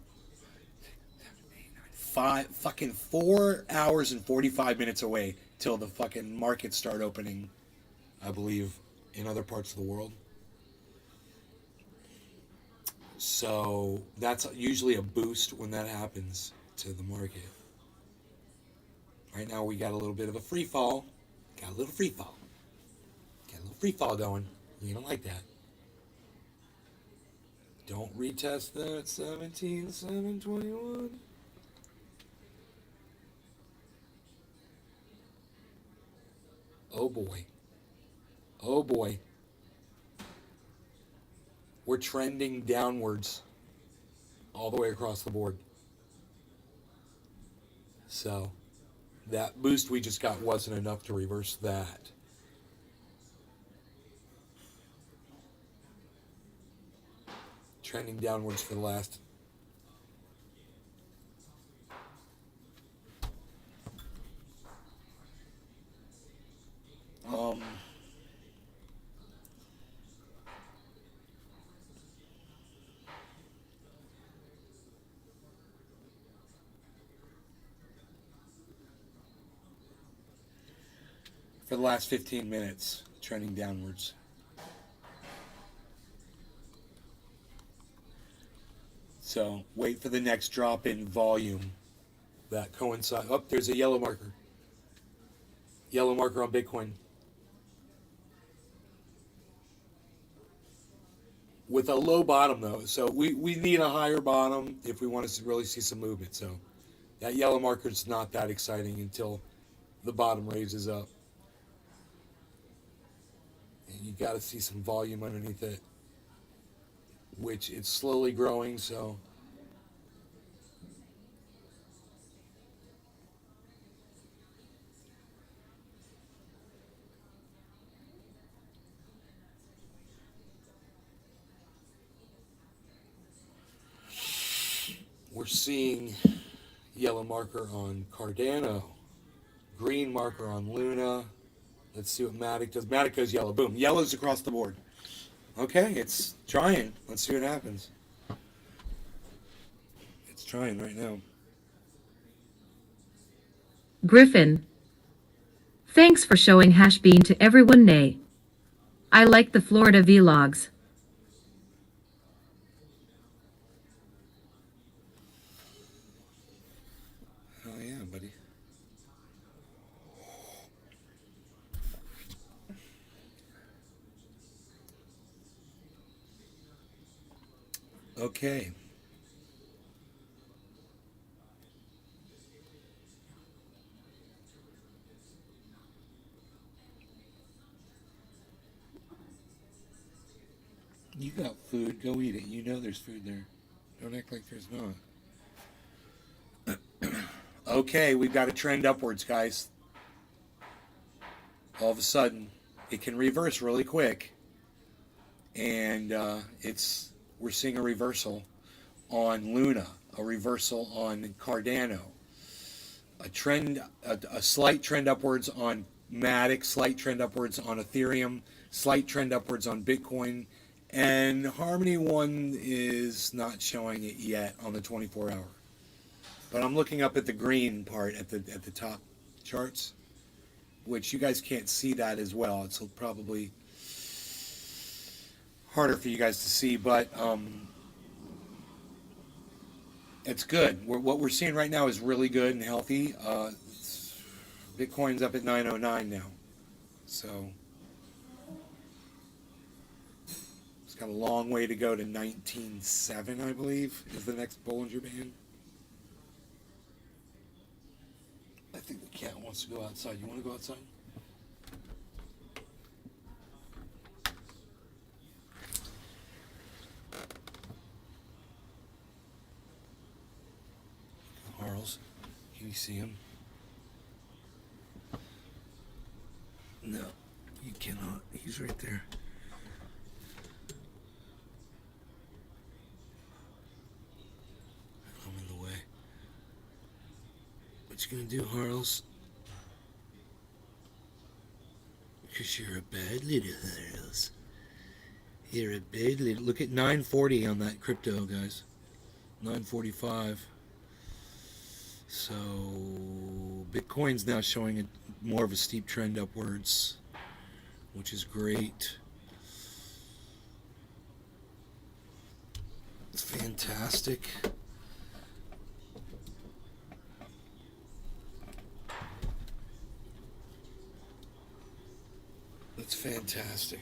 [SPEAKER 1] 4 hours and 45 minutes away till the fucking markets start opening, I believe, in other parts of the world. So that's usually a boost when that happens to the market. Right now we got a little bit of a free fall. Got a little free fall. Got a little free fall going. You don't like that. Don't retest that 17,721. Oh boy. Oh boy. We're trending downwards all the way across the board. So that boost we just got wasn't enough to reverse that. Trending downwards for the last for the last 15 minutes, trending downwards. So wait for the next drop in volume that coincides. Oh, there's a yellow marker. Yellow marker on Bitcoin. With a low bottom though. So we need a higher bottom if we want to really see some movement. So that yellow marker is not that exciting until the bottom raises up. And you got to see some volume underneath it, which it's slowly growing, so we're seeing yellow marker on Cardano, green marker on Luna. Let's see what Matic does. Matic goes yellow. Boom. Yellow's across the board. Okay, it's trying. Let's see what happens. It's trying right now.
[SPEAKER 2] Griffin. Thanks for showing Hashbean to everyone, Nay. I like the Florida vlogs.
[SPEAKER 1] Oh yeah, buddy. Okay. You got food, go eat it. You know there's food there. Don't act like there's not. Okay, we've got a trend upwards, guys. all of a sudden it can reverse really quick, and we're seeing a reversal on Luna, a reversal on Cardano, a slight trend upwards on Matic, slight trend upwards on Ethereum, slight trend upwards on Bitcoin, and Harmony One is not showing it yet on the 24-hour. But I'm looking up at the green part at the top charts, which you guys can't see that as well. It's probably harder for you guys to see, but it's good. What we're seeing right now is really good and healthy. Bitcoin's up at 909 now, so it's got a long way to go to 19.7, I believe, is the next Bollinger Band. I think the cat wants to go outside. You want to go outside? Harles, can you see him? No, you cannot. He's right there. I'm in the way. What you gonna do, Harles? Because you're a bad little Harles. You're a bad little... Look at 940 on that crypto, guys. 945. So Bitcoin's now showing more of a steep trend upwards, which is great. It's fantastic. It's fantastic.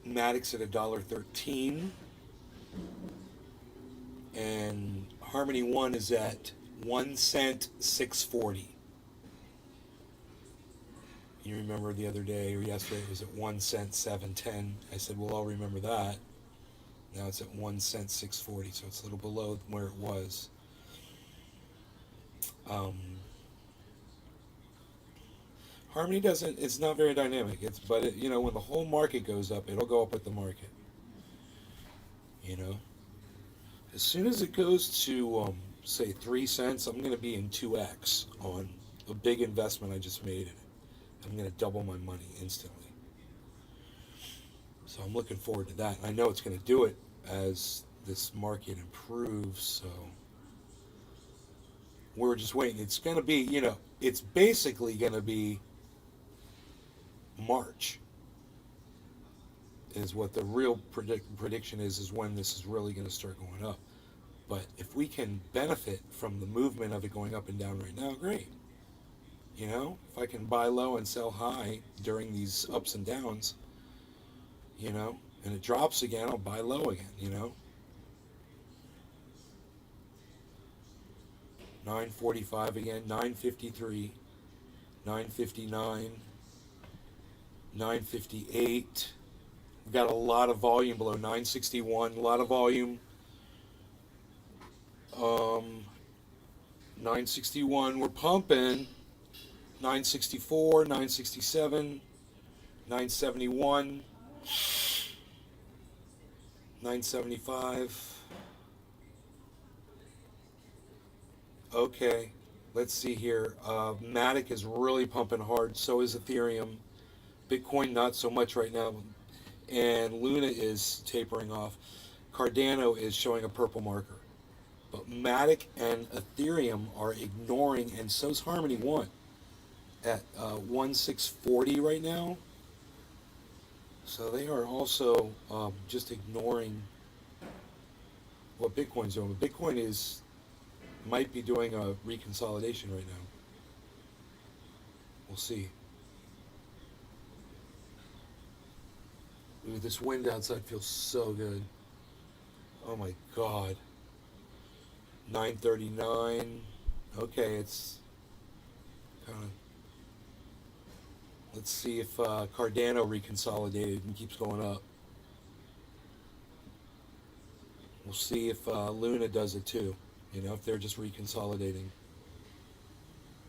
[SPEAKER 1] Matic's at $1.13, and Harmony One is at 1 cent 640. You remember the other day or yesterday it was at 1 cent 710. I said, well, I'll remember that. Now it's at 1 cent 640, so it's a little below where it was. Harmony doesn't, it's not very dynamic. But when the whole market goes up, it'll go up with the market. As soon as it goes to, say, 3 cents, I'm going to be in 2x on a big investment I just made in it. I'm going to double my money instantly. So I'm looking forward to that. I know it's going to do it as this market improves, so we're just waiting. It's going to be, it's basically going to be March is what the real prediction is when this is really going to start going up. But if we can benefit from the movement of it going up and down right now, great. If I can buy low and sell high during these ups and downs, and it drops again, I'll buy low again, 945 again, 953, 959, 958. We've got a lot of volume below 961, a lot of volume. 961, we're pumping. 964, 967, 971, 975. Okay, let's see here. Matic is really pumping hard. So is Ethereum. Bitcoin not so much right now. And Luna is tapering off. Cardano is showing a purple marker. But Matic and Ethereum are ignoring, and so's Harmony One at 1,640 right now. So they are also just ignoring what Bitcoin's doing. But Bitcoin might be doing a reconsolidation right now. We'll see. Ooh, this wind outside feels so good. Oh my God. 939. Okay, it's kind of... Let's see if Cardano reconsolidated and keeps going up. We'll see if Luna does it too. You know, if they're just reconsolidating.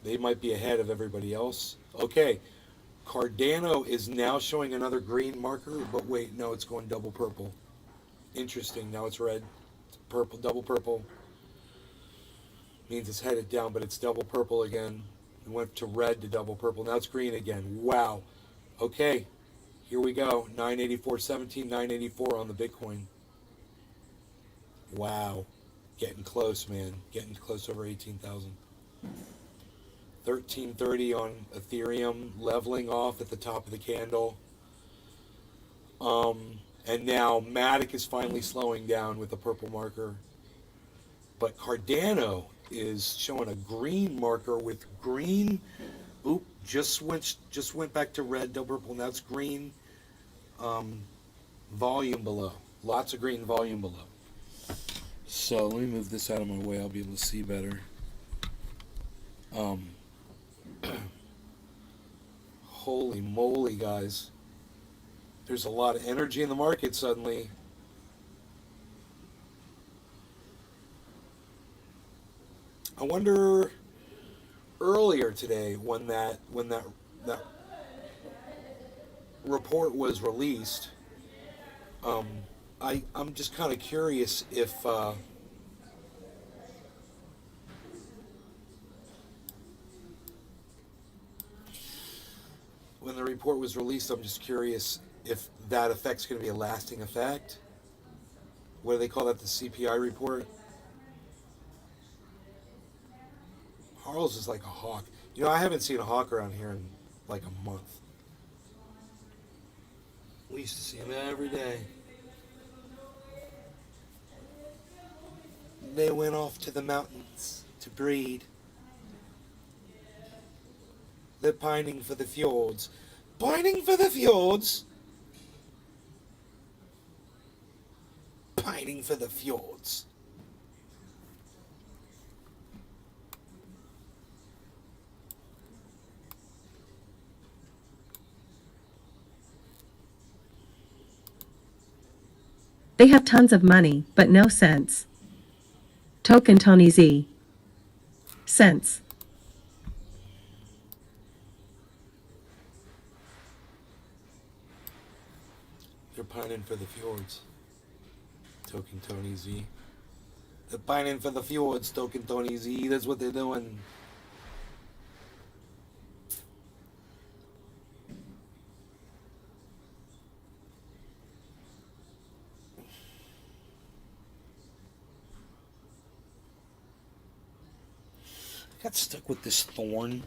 [SPEAKER 1] They might be ahead of everybody else. Okay, Cardano is now showing another green marker, but wait, no, it's going double purple. Interesting, now it's red. Purple, double purple. Means it's headed down, but it's double purple again. It went to red to double purple. Now it's green again. Wow. Okay, here we go. 984.17, 984 on the Bitcoin. Wow. Getting close, man. Getting close over 18,000. 1330 on Ethereum, leveling off at the top of the candle. And now Matic is finally slowing down with the purple marker. But Cardano is showing a green marker with green. Oop, just went back to red, double purple. Now it's green. Volume below. Lots of green volume below. So let me move this out of my way. I'll be able to see better. Holy moly, guys. There's a lot of energy in the market suddenly. I wonder earlier today when that report was released, I'm just kind of curious if when the report was released, I'm just curious if that effect's going to be a lasting effect. What do they call that? The CPI report? Harlow's is like a hawk. You know, I haven't seen a hawk around here in like a month. We used to see him every day. They went off to the mountains to breed. They're pining for the fjords. Pining for the fjords? Pining for the fjords.
[SPEAKER 4] They have tons of money, but no sense. Token Tony Z. Sense.
[SPEAKER 1] They're pining for the fjords. Token Tony Z. They're pining for the fjords, Token Tony Z. That's what they're doing. I got stuck with this thorn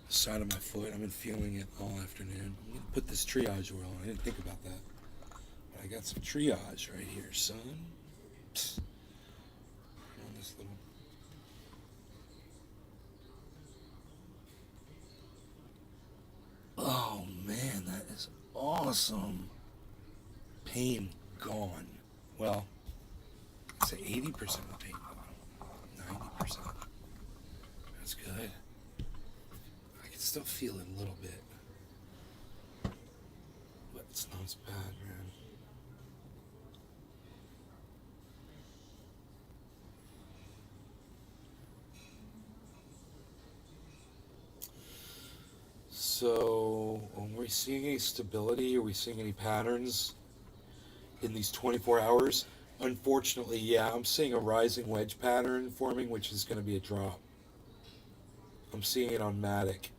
[SPEAKER 1] the side of my foot. I've been feeling it all afternoon. I'm gonna put this triage oil on. I didn't think about that. But I got some triage right here, son. Psst. On this little. Oh man, that is awesome. Pain gone. Well, I'd say 80% of the pain gone. 90%. That's good. I can still feel it a little bit. But it's not as bad, man. So, are we seeing any stability? Are we seeing any patterns in these 24 hours? Unfortunately, yeah, I'm seeing a rising wedge pattern forming, which is going to be a drop. I'm seeing it on Matic.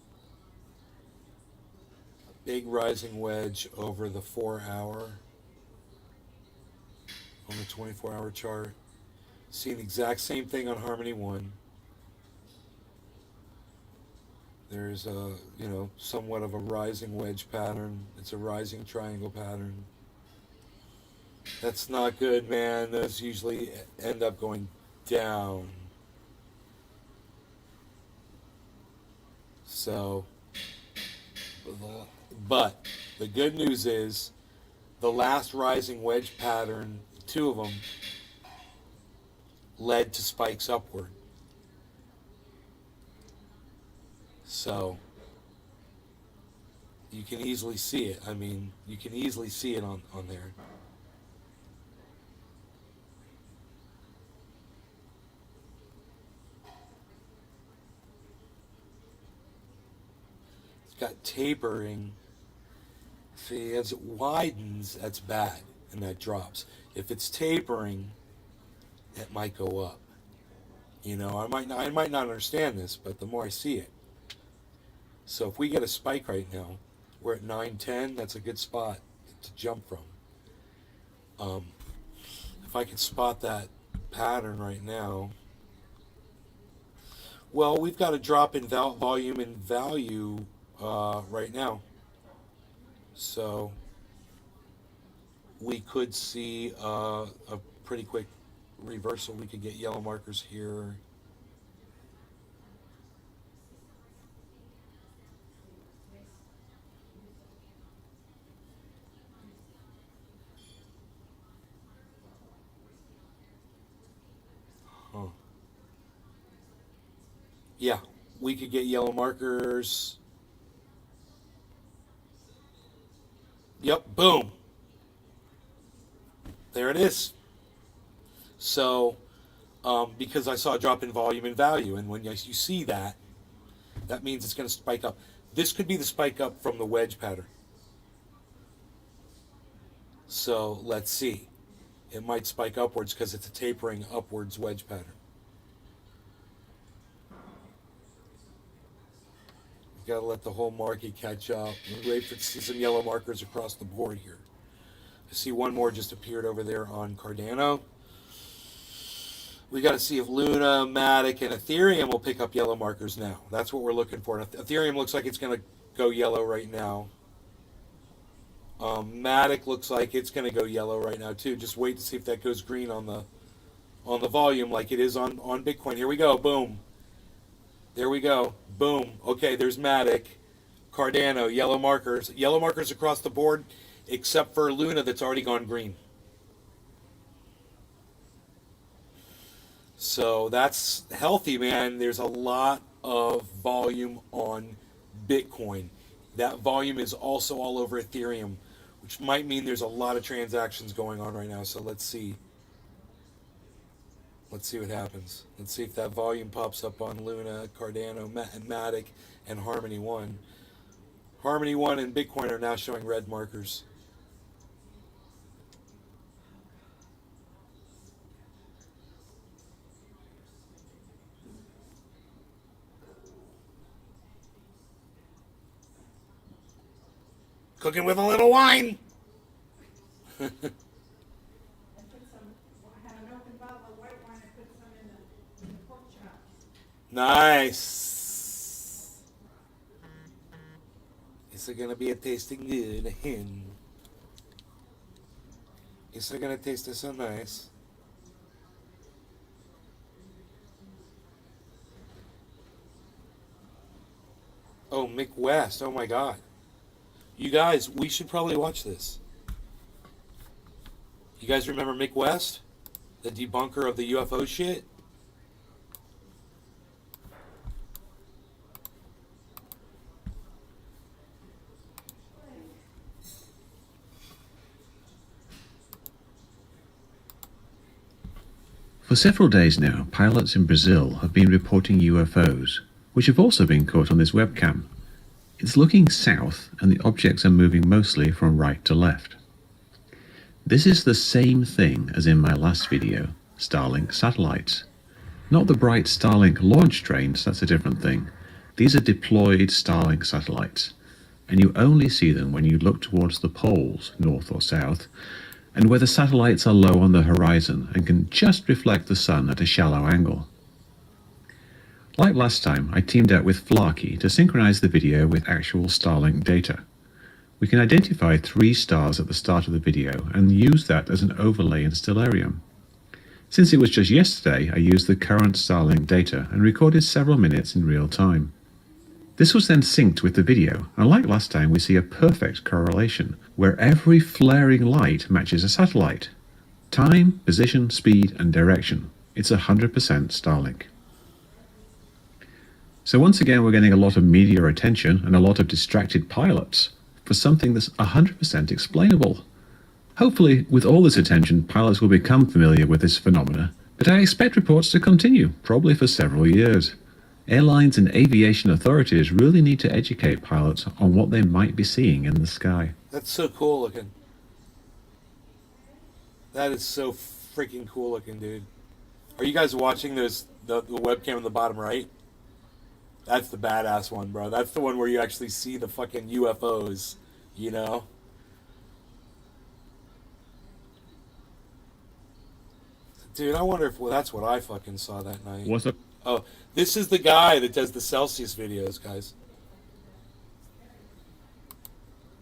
[SPEAKER 1] A big rising wedge over the 4-hour on the 24-hour chart. Seeing the exact same thing on Harmony 1. There's a, somewhat of a rising wedge pattern. It's a rising triangle pattern. That's not good, man. Those usually end up going down. So, but the good news is the last rising wedge pattern, 2 of them, led to spikes upward. So, you can easily see it. I mean, you can easily see it on there. got tapering. See, as it widens, that's bad, and that drops. If it's tapering, it might go up. You know, I might not understand this, but the more I see it. So if we get a spike right now, we're at 910. That's a good spot to jump from. If I can spot that pattern right now, well, we've got a drop in volume and value right now. So we could see a pretty quick reversal. We could get yellow markers here. Huh. Yeah, we could get yellow markers. Yep, boom. There it is. So, because I saw a drop in volume and value, and when you see that, that means it's going to spike up. This could be the spike up from the wedge pattern. So, let's see. It might spike upwards because it's a tapering upwards wedge pattern. Got to let the whole market catch up. We'll wait for to see some yellow markers across the board here. I see one more just appeared over there on Cardano. We got to see if Luna, Matic, and Ethereum will pick up yellow markers now. That's what we're looking for. Ethereum looks like it's going to go yellow right now. Matic looks like it's going to go yellow right now too. Just wait to see if that goes green on the volume like it is on Bitcoin. Here we go. Boom. There we go. Boom. Okay, there's Matic, Cardano, yellow markers. Yellow markers across the board, except for Luna that's already gone green. So that's healthy, man. There's a lot of volume on Bitcoin. That volume is also all over Ethereum, which might mean there's a lot of transactions going on right now. So let's see. Let's see what happens. Let's see if that volume pops up on Luna, Cardano, and Matic, and Harmony One. Harmony One and Bitcoin are now showing red markers. Cooking with a little wine. Nice. Is it gonna be a tasting good? Is it gonna taste so nice? Oh, Mick West. Oh my God. You guys, we should probably watch this. You guys remember Mick West? The debunker of the UFO shit?
[SPEAKER 6] For several days now, pilots in Brazil have been reporting UFOs, which have also been caught on this webcam. It's looking south, and the objects are moving mostly from right to left. This is the same thing as in my last video, Starlink satellites. Not the bright Starlink launch trains, that's a different thing. These are deployed Starlink satellites, and you only see them when you look towards the poles, north or south, and where the satellites are low on the horizon and can just reflect the sun at a shallow angle. Like last time, I teamed up with Flarky to synchronize the video with actual Starlink data. We can identify 3 stars at the start of the video and use that as an overlay in Stellarium. Since it was just yesterday, I used the current Starlink data and recorded several minutes in real time. This was then synced with the video, and like last time we see a perfect correlation, where every flaring light matches a satellite. Time, position, speed, and direction. It's 100% Starlink. So once again we're getting a lot of media attention and a lot of distracted pilots for something that's 100% explainable. Hopefully, with all this attention, pilots will become familiar with this phenomena, but I expect reports to continue, probably for several years. Airlines and aviation authorities really need to educate pilots on what they might be seeing in the sky.
[SPEAKER 1] That's so cool looking. That is so freaking cool looking, dude. Are you guys watching the webcam in the bottom right? That's the badass one, bro. That's the one where you actually see the fucking UFOs, you know? Dude, I wonder if that's what I fucking saw that night.
[SPEAKER 7] What's up?
[SPEAKER 1] Oh, this is the guy that does the Celsius videos, guys.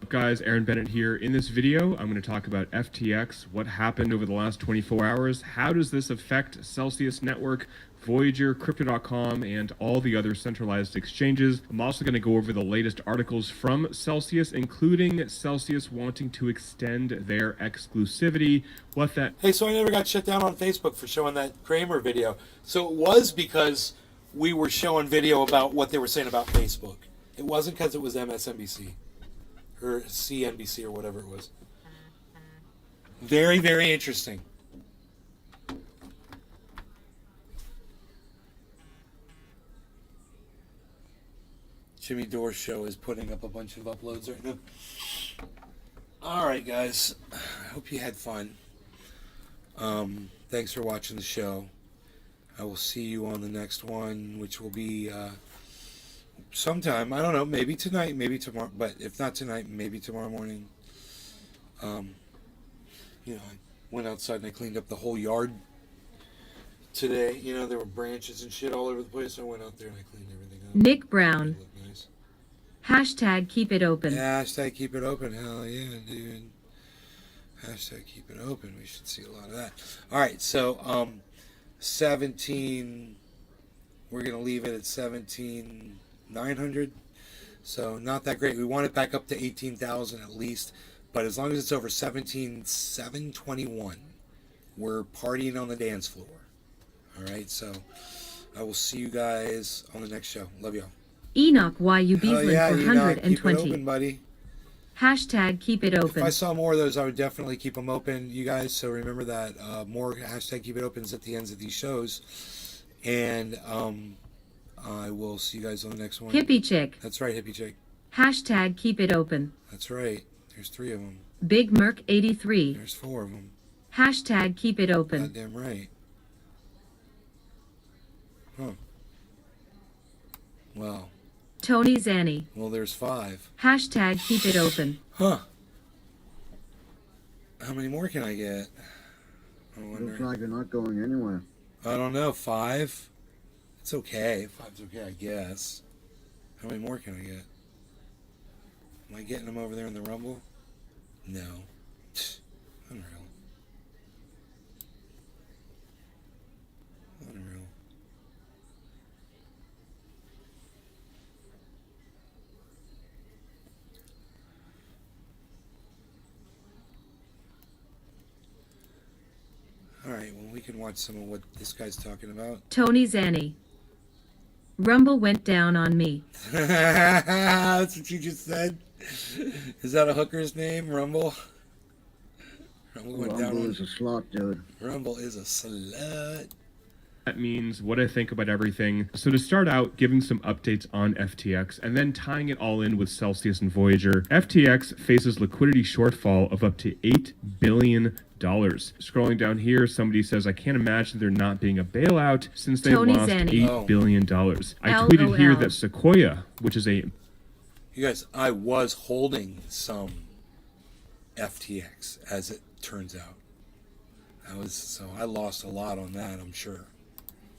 [SPEAKER 7] Guys, Aaron Bennett here. In this video, I'm going to talk about FTX, what happened over the last 24 hours, how does this affect Celsius Network, Voyager, Crypto.com, and all the other centralized exchanges. I'm also going to go over the latest articles from Celsius, including Celsius wanting to extend their exclusivity, what that...
[SPEAKER 1] Hey, so I never got shut down on Facebook for showing that Kramer video. So it was because we were showing video about what they were saying about Facebook. It wasn't because it was MSNBC. Or CNBC or whatever it was. Very, very interesting. Jimmy Dore's show is putting up a bunch of uploads right now. Alright, guys. I hope you had fun. Thanks for watching the show. I will see you on the next one, which will be... sometime, I don't know, maybe tonight, maybe tomorrow, but if not tonight, maybe tomorrow morning. You know, I went outside and I cleaned up the whole yard today. You know, there were branches and shit all over the place. I went out there and I cleaned everything up.
[SPEAKER 2] Nick Brown.
[SPEAKER 1] It looked nice.
[SPEAKER 2] Hashtag keep it open.
[SPEAKER 1] Yeah, hashtag keep it open. Hell yeah, dude. Hashtag keep it open. We should see a lot of that. All right, so 17. We're gonna leave it at 17,900. So not that great. We want it back up to 18,000 at least. But as long as it's over 17,721, we're partying on the dance floor. All right, so I will see you guys on the next show. Love y'all.
[SPEAKER 2] Enoch YU
[SPEAKER 1] Hell yeah,
[SPEAKER 2] Beaslin
[SPEAKER 1] Enoch, keep it
[SPEAKER 2] 420.
[SPEAKER 1] open, buddy.
[SPEAKER 2] Hashtag keep it
[SPEAKER 1] If
[SPEAKER 2] open.
[SPEAKER 1] I saw more of those, I would definitely keep them open, you guys. So remember that more hashtag keep it opens at the ends of these shows. And I will see you guys on the next one.
[SPEAKER 2] Hippie chick.
[SPEAKER 1] That's right, hippie chick.
[SPEAKER 2] Hashtag keep it open.
[SPEAKER 1] That's right. There's 3 of them.
[SPEAKER 2] Big Merc 83.
[SPEAKER 1] There's 4 of them.
[SPEAKER 2] Hashtag keep it open.
[SPEAKER 1] Goddamn right. Huh. Wow.
[SPEAKER 2] Tony Zanny.
[SPEAKER 1] Well, there's 5.
[SPEAKER 2] Hashtag keep it open.
[SPEAKER 1] Huh. How many more can I get? I
[SPEAKER 3] Looks
[SPEAKER 1] wonder.
[SPEAKER 3] like you're not going anywhere.
[SPEAKER 1] I don't know. 5? It's okay. 5's okay, I guess. How many more can I get? Am I getting them over there in the Rumble? No. Unreal. Unreal. Alright, well, we can watch some of what this guy's talking about.
[SPEAKER 2] Tony Zanny. Rumble went down on me.
[SPEAKER 1] That's what you just said? Is that a hooker's name? Rumble? Rumble went down
[SPEAKER 3] Rumble
[SPEAKER 1] on...
[SPEAKER 3] is a slut, dude.
[SPEAKER 1] Rumble is a slut.
[SPEAKER 7] That means what I think about everything. So to start out, giving some updates on FTX and then tying it all in with Celsius and Voyager. FTX faces liquidity shortfall of up to $8 billion. Scrolling down here, somebody says, I can't imagine there not being a bailout since they
[SPEAKER 2] Tony
[SPEAKER 7] lost
[SPEAKER 2] Zanny.
[SPEAKER 7] $8 billion. I tweeted here
[SPEAKER 2] LOL.
[SPEAKER 7] that Sequoia, which is a...
[SPEAKER 1] You guys, I was holding some FTX, as it turns out. I lost a lot on that, I'm sure.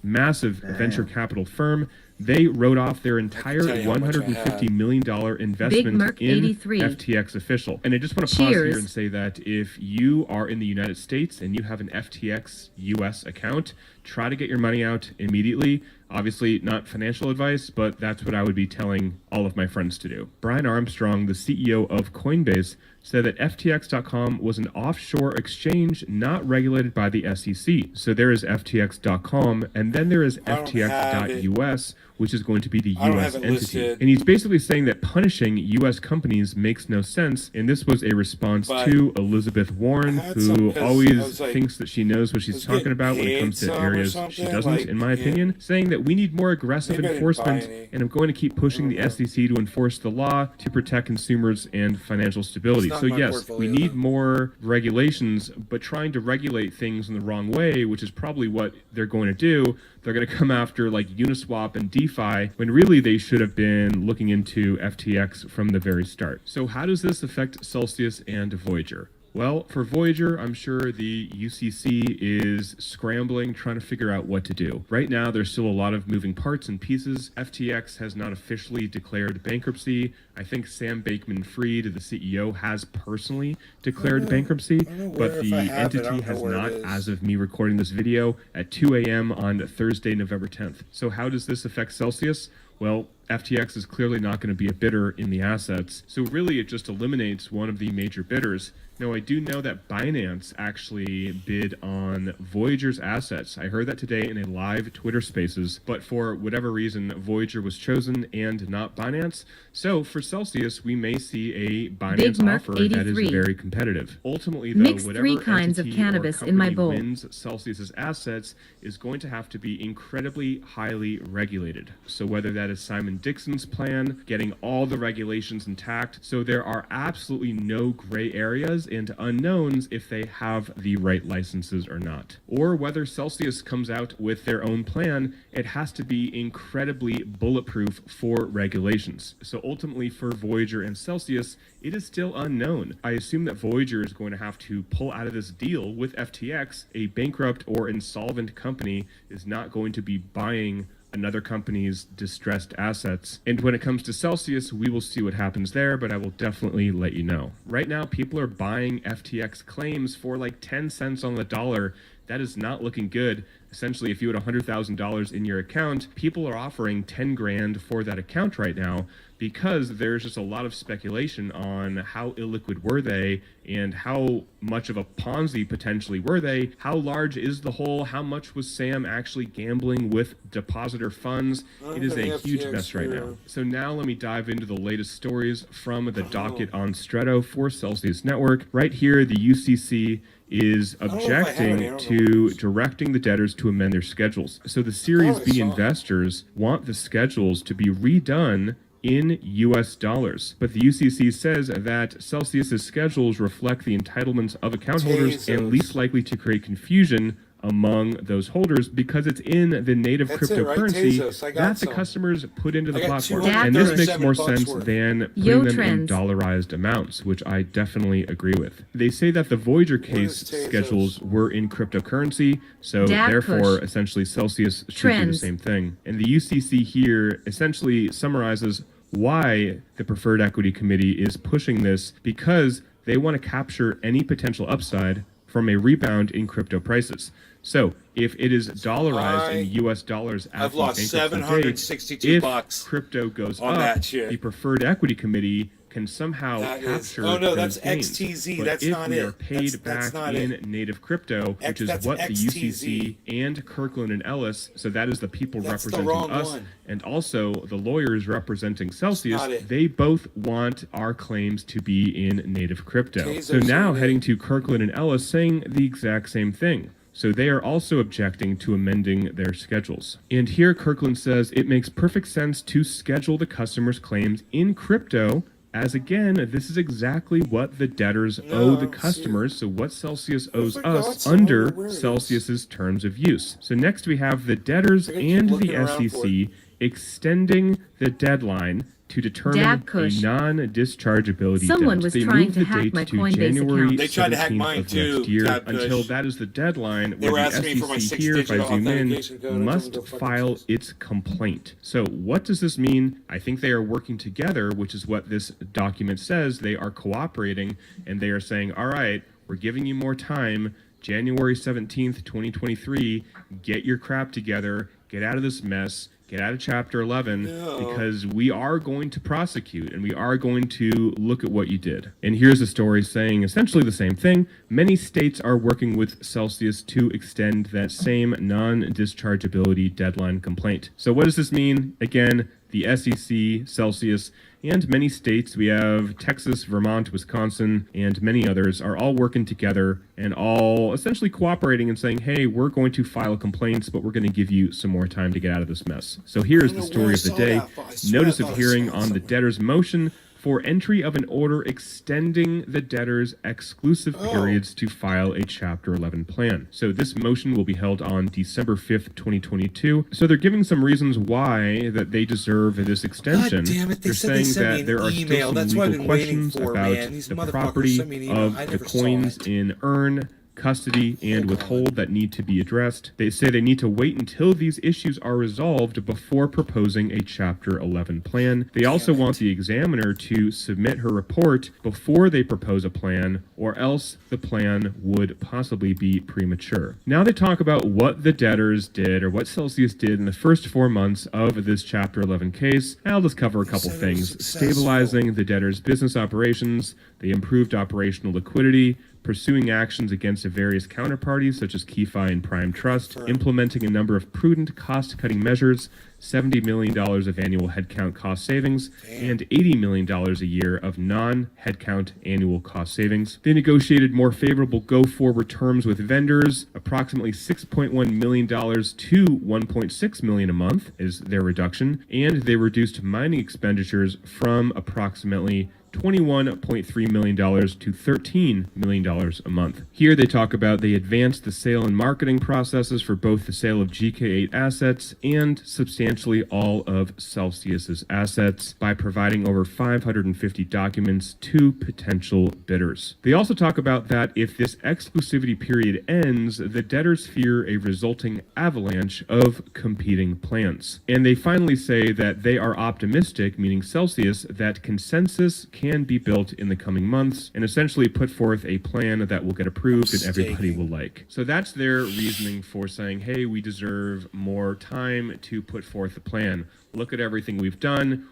[SPEAKER 7] massive venture capital firm, they wrote off their entire
[SPEAKER 1] tell you how much I
[SPEAKER 7] $150 million investment
[SPEAKER 2] Merc
[SPEAKER 7] in
[SPEAKER 2] 83.
[SPEAKER 7] FTX official. And I just want to pause
[SPEAKER 2] Cheers.
[SPEAKER 7] here and say that if you are in the United States and you have an FTX US account, try to get your money out immediately. Obviously, not financial advice, but that's what I would be telling all of my friends to do. Brian Armstrong, the CEO of Coinbase, said that FTX.com was an offshore exchange not regulated by the SEC. So there is FTX.com, and then there is
[SPEAKER 1] I don't have it.
[SPEAKER 7] FTX.us, which is going to be the
[SPEAKER 1] I don't
[SPEAKER 7] U.S.
[SPEAKER 1] have it
[SPEAKER 7] entity.
[SPEAKER 1] listed.
[SPEAKER 7] And he's basically saying that punishing U.S. companies makes no sense, and this was a response
[SPEAKER 1] But
[SPEAKER 7] to Elizabeth Warren,
[SPEAKER 1] I had some,
[SPEAKER 7] who
[SPEAKER 1] 'cause I
[SPEAKER 7] always
[SPEAKER 1] was like,
[SPEAKER 7] thinks that she knows what she's
[SPEAKER 1] was
[SPEAKER 7] talking
[SPEAKER 1] getting
[SPEAKER 7] about when it
[SPEAKER 1] paid
[SPEAKER 7] comes to
[SPEAKER 1] some or
[SPEAKER 7] areas she
[SPEAKER 1] something,
[SPEAKER 7] doesn't,
[SPEAKER 1] like,
[SPEAKER 7] in my
[SPEAKER 1] yeah.
[SPEAKER 7] opinion, saying that we need more aggressive
[SPEAKER 1] Maybe I didn't buy
[SPEAKER 7] enforcement,
[SPEAKER 1] any.
[SPEAKER 7] and I'm going to keep pushing the SEC to enforce the law to protect consumers and financial stability.
[SPEAKER 1] It's not
[SPEAKER 7] So
[SPEAKER 1] in my
[SPEAKER 7] yes,
[SPEAKER 1] portfolio,
[SPEAKER 7] we need
[SPEAKER 1] though.
[SPEAKER 7] more regulations, but trying to regulate things in the wrong way, which is probably what they're going to do. They're going to come after like Uniswap and DeFi when really they should have been looking into FTX from the very start. So how does this affect Celsius and Voyager? Well, for Voyager, I'm sure the UCC is scrambling, trying to figure out what to do. Right now, there's still a lot of moving parts and pieces. FTX has not officially declared bankruptcy. I think Sam Bankman-Fried, the CEO, has personally declared bankruptcy, but the entity has not, as of me recording this video, at 2 a.m. on Thursday, November 10th. So how does this affect Celsius? Well, FTX is clearly not going to be a bidder in the assets, so really it just eliminates one of the major bidders. Now, I do know that Binance actually bid on Voyager's assets. I heard that today in a live Twitter Spaces, but for whatever reason, Voyager was chosen and not Binance. So for Celsius, we may see a Binance
[SPEAKER 2] Merc
[SPEAKER 7] offer that is
[SPEAKER 2] 83.
[SPEAKER 7] very competitive. Ultimately, though,
[SPEAKER 2] Mixed
[SPEAKER 7] whatever
[SPEAKER 2] 3 kinds of
[SPEAKER 7] entity or
[SPEAKER 2] cannabis in my
[SPEAKER 7] company
[SPEAKER 2] bowl.
[SPEAKER 7] wins Celsius's assets is going to have to be incredibly highly regulated. So whether that is Simon Dixon's plan, getting all the regulations intact, so there are absolutely no gray areas and unknowns if they have the right licenses or not. Or whether Celsius comes out with their own plan, it has to be incredibly bulletproof for regulations. So ultimately for Voyager and Celsius, it is still unknown. I assume that Voyager is going to have to pull out of this deal with FTX. A bankrupt or insolvent company is not going to be buying another company's distressed assets. And when it comes to Celsius, we will see what happens there, but I will definitely let you know. Right now, people are buying FTX claims for like 10 cents on the dollar. That is not looking good. Essentially, if you had $100,000 in your account, people are offering 10 grand for that account right now because there's just a lot of speculation on how illiquid were they and how much of a Ponzi potentially were they, how large is the hole, how much was Sam actually gambling with depositor funds. It is a huge mess right now. So now let me dive into the latest stories from the docket on Stretto for Celsius Network. Right here, the UCC is objecting to directing the debtors to amend their schedules. So the Series B investors want the schedules to be redone in US dollars. But the UCC says that Celsius's schedules reflect the entitlements of account holders and least likely to create confusion among those holders because it's in the native cryptocurrency that the customers put into the platform. And this makes more sense than putting them in dollarized amounts, which I definitely agree with. They say that the Voyager case schedules were in cryptocurrency, so therefore essentially Celsius should do the same thing. And the UCC here essentially summarizes why the Preferred Equity Committee is pushing this, because they want to capture any potential upside from a rebound in crypto prices. So if it is dollarized in US dollars at
[SPEAKER 1] I've
[SPEAKER 7] the
[SPEAKER 1] lost $762
[SPEAKER 7] if crypto goes
[SPEAKER 1] on
[SPEAKER 7] up,
[SPEAKER 1] that shit.
[SPEAKER 7] the Preferred Equity Committee can somehow capture
[SPEAKER 1] that's
[SPEAKER 7] gains.
[SPEAKER 1] XTZ.
[SPEAKER 7] But
[SPEAKER 1] That's
[SPEAKER 7] if
[SPEAKER 1] not
[SPEAKER 7] we
[SPEAKER 1] it.
[SPEAKER 7] are paid
[SPEAKER 1] That's
[SPEAKER 7] back
[SPEAKER 1] not
[SPEAKER 7] in
[SPEAKER 1] it.
[SPEAKER 7] native crypto, which is
[SPEAKER 1] That's
[SPEAKER 7] what the
[SPEAKER 1] XTZ.
[SPEAKER 7] UCC and Kirkland and Ellis, so that is the people
[SPEAKER 1] That's the
[SPEAKER 7] representing
[SPEAKER 1] wrong
[SPEAKER 7] us,
[SPEAKER 1] one.
[SPEAKER 7] and also the lawyers representing Celsius,
[SPEAKER 1] not it.
[SPEAKER 7] they both want our claims to be in native crypto.
[SPEAKER 1] Tezos
[SPEAKER 7] So now
[SPEAKER 1] are it.
[SPEAKER 7] heading to Kirkland and Ellis saying the exact same thing. So they are also objecting to amending their schedules. And here Kirkland says it makes perfect sense to schedule the customer's claims in crypto, as again, this is exactly what the debtors owe the customers, so what Celsius owes us under Celsius's terms of use. So next we have the debtors and the SEC extending the deadline to determine a non-dischargeability
[SPEAKER 2] Someone
[SPEAKER 7] debt.
[SPEAKER 2] was
[SPEAKER 7] They
[SPEAKER 2] trying
[SPEAKER 7] moved
[SPEAKER 2] to
[SPEAKER 7] the
[SPEAKER 2] hack
[SPEAKER 7] date
[SPEAKER 2] my
[SPEAKER 7] to
[SPEAKER 2] Coinbase
[SPEAKER 7] January
[SPEAKER 2] account.
[SPEAKER 1] They tried to hack
[SPEAKER 7] 17th
[SPEAKER 1] mine
[SPEAKER 7] of
[SPEAKER 1] too,
[SPEAKER 7] next year
[SPEAKER 1] Tab Kush.
[SPEAKER 7] until that is the deadline
[SPEAKER 1] They
[SPEAKER 7] where
[SPEAKER 1] were
[SPEAKER 7] the
[SPEAKER 1] asking me for my
[SPEAKER 7] SEC here, if I
[SPEAKER 1] 6-digit
[SPEAKER 7] zoom in,
[SPEAKER 1] authentication code. I told them
[SPEAKER 7] must
[SPEAKER 1] to go fuck
[SPEAKER 7] file
[SPEAKER 1] themselves.
[SPEAKER 7] its complaint. So what does this mean? I think they are working together, which is what this document says. They are cooperating and they are saying, all right, we're giving you more time. January 17th, 2023, get your crap together get out of this mess, get out of Chapter 11, because we are going to prosecute and we are going to look at what you did. And here's a story saying essentially the same thing. Many states are working with Celsius to extend that same non-dischargeability deadline complaint. So what does this mean? Again, the SEC, Celsius, and many states, we have Texas, Vermont, Wisconsin, and many others, are all working together and all essentially cooperating and saying, hey, we're going to file complaints, but we're going to give you some more time to get out of this mess. So here's the story of the day. Notice of hearing on the debtor's motion for entry of an order extending the debtor's exclusive periods to file a Chapter 11 plan. So this motion will be held on December 5th, 2022. So they're giving some reasons why that they deserve this extension.
[SPEAKER 1] God damn it, they
[SPEAKER 7] They're
[SPEAKER 1] said they
[SPEAKER 7] saying
[SPEAKER 1] sent me
[SPEAKER 7] that
[SPEAKER 1] an
[SPEAKER 7] there are
[SPEAKER 1] email.
[SPEAKER 7] still
[SPEAKER 1] That's
[SPEAKER 7] some
[SPEAKER 1] what I've
[SPEAKER 7] legal
[SPEAKER 1] been waiting
[SPEAKER 7] questions
[SPEAKER 1] for,
[SPEAKER 7] about
[SPEAKER 1] man. These
[SPEAKER 7] the
[SPEAKER 1] motherfuckers
[SPEAKER 7] property
[SPEAKER 1] sent me an email.
[SPEAKER 7] of
[SPEAKER 1] I
[SPEAKER 7] the
[SPEAKER 1] never saw
[SPEAKER 7] coins
[SPEAKER 1] it.
[SPEAKER 7] in earn, custody, and withhold that need to be addressed. They say they need to wait until these issues are resolved before proposing a Chapter 11 plan. They also want the examiner to submit her report before they propose a plan, or else the plan would possibly be premature. Now they talk about what the debtors did, or what Celsius did in the first 4 months of this Chapter 11 case. I'll just cover a couple
[SPEAKER 1] said it was
[SPEAKER 7] things.
[SPEAKER 1] successful.
[SPEAKER 7] Stabilizing the debtor's business operations, they improved operational liquidity, pursuing actions against various counterparties such as KeyFi and Prime Trust, implementing a number of prudent cost-cutting measures, $70 million of annual headcount cost savings, and $80 million a year of non-headcount annual cost savings. They negotiated more favorable go-forward terms with vendors, approximately $6.1 million to $1.6 million a month is their reduction, and they reduced mining expenditures from approximately $21.3 million to $13 million a month. Here they talk about they advanced the sale and marketing processes for both the sale of GK8 assets and substantially all of Celsius's assets by providing over 550 documents to potential bidders. They also talk about that if this exclusivity period ends, the debtors fear a resulting avalanche of competing plans. And they finally say that they are optimistic, meaning Celsius, that consensus can be built in the coming months and essentially put forth a plan that will get approved and everybody will like. So that's their reasoning for saying, hey, we deserve more time to put forth a plan. Look at everything we've done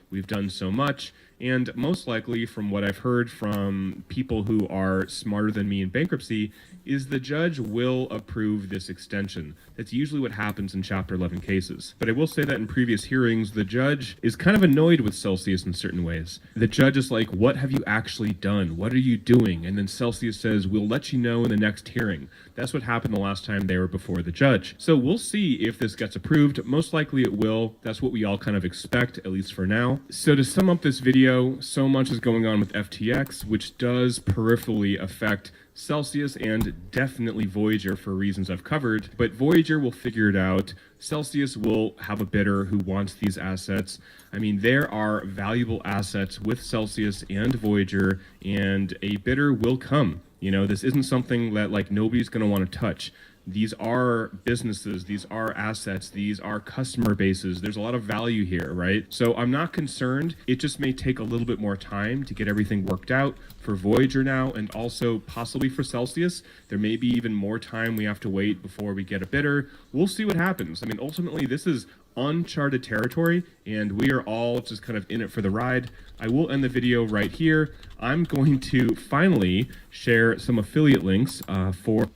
[SPEAKER 7] so much. And most likely, from what I've heard from people who are smarter than me in bankruptcy, is the judge will approve this extension. That's usually what happens in Chapter 11 cases. But I will say that in previous hearings, the judge is kind of annoyed with Celsius in certain ways. The judge is like, what have you actually done? What are you doing? And then Celsius says, we'll let you know in the next hearing. That's what happened the last time they were before the judge. So we'll see if this gets approved. Most likely it will. That's what we all kind of expect, at least for now. So to sum up this video, so much is going on with FTX, which does peripherally affect Celsius and definitely Voyager for reasons I've covered, but Voyager will figure it out. Celsius will have a bidder who wants these assets. I mean, there are valuable assets with Celsius and Voyager, and a bidder will come. You know, this isn't something that like nobody's going to want to touch. These are businesses, these are assets, these are customer bases. There's a lot of value here, right? So I'm not concerned. It just may take a little bit more time to get everything worked out for Voyager now, and also possibly for Celsius. There may be even more time we have to wait before we get a bidder. We'll see what happens. I mean, ultimately, this is uncharted territory, and we are all just kind of in it for the ride. I will end the video right here. I'm going to finally share some affiliate links for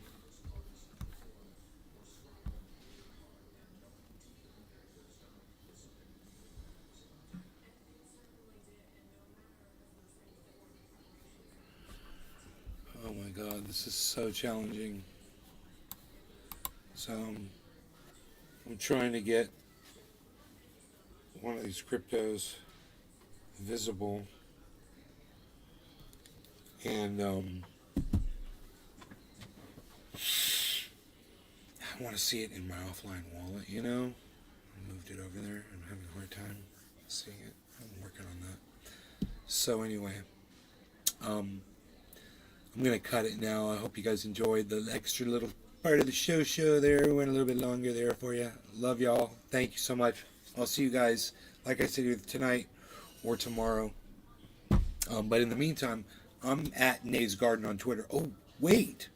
[SPEAKER 1] Oh my god, this is so challenging. So, I'm trying to get one of these cryptos visible, and I want to see it in my offline wallet, you know? I moved it over there. I'm having a hard time seeing it. I'm working on that. So anyway, I'm going to cut it now. I hope you guys enjoyed the extra little part of the show there. We went a little bit longer there for you. Love y'all. Thank you so much. I'll see you guys, like I said, either tonight or tomorrow. But in the meantime, I'm at Nays Garden on Twitter. Oh, wait.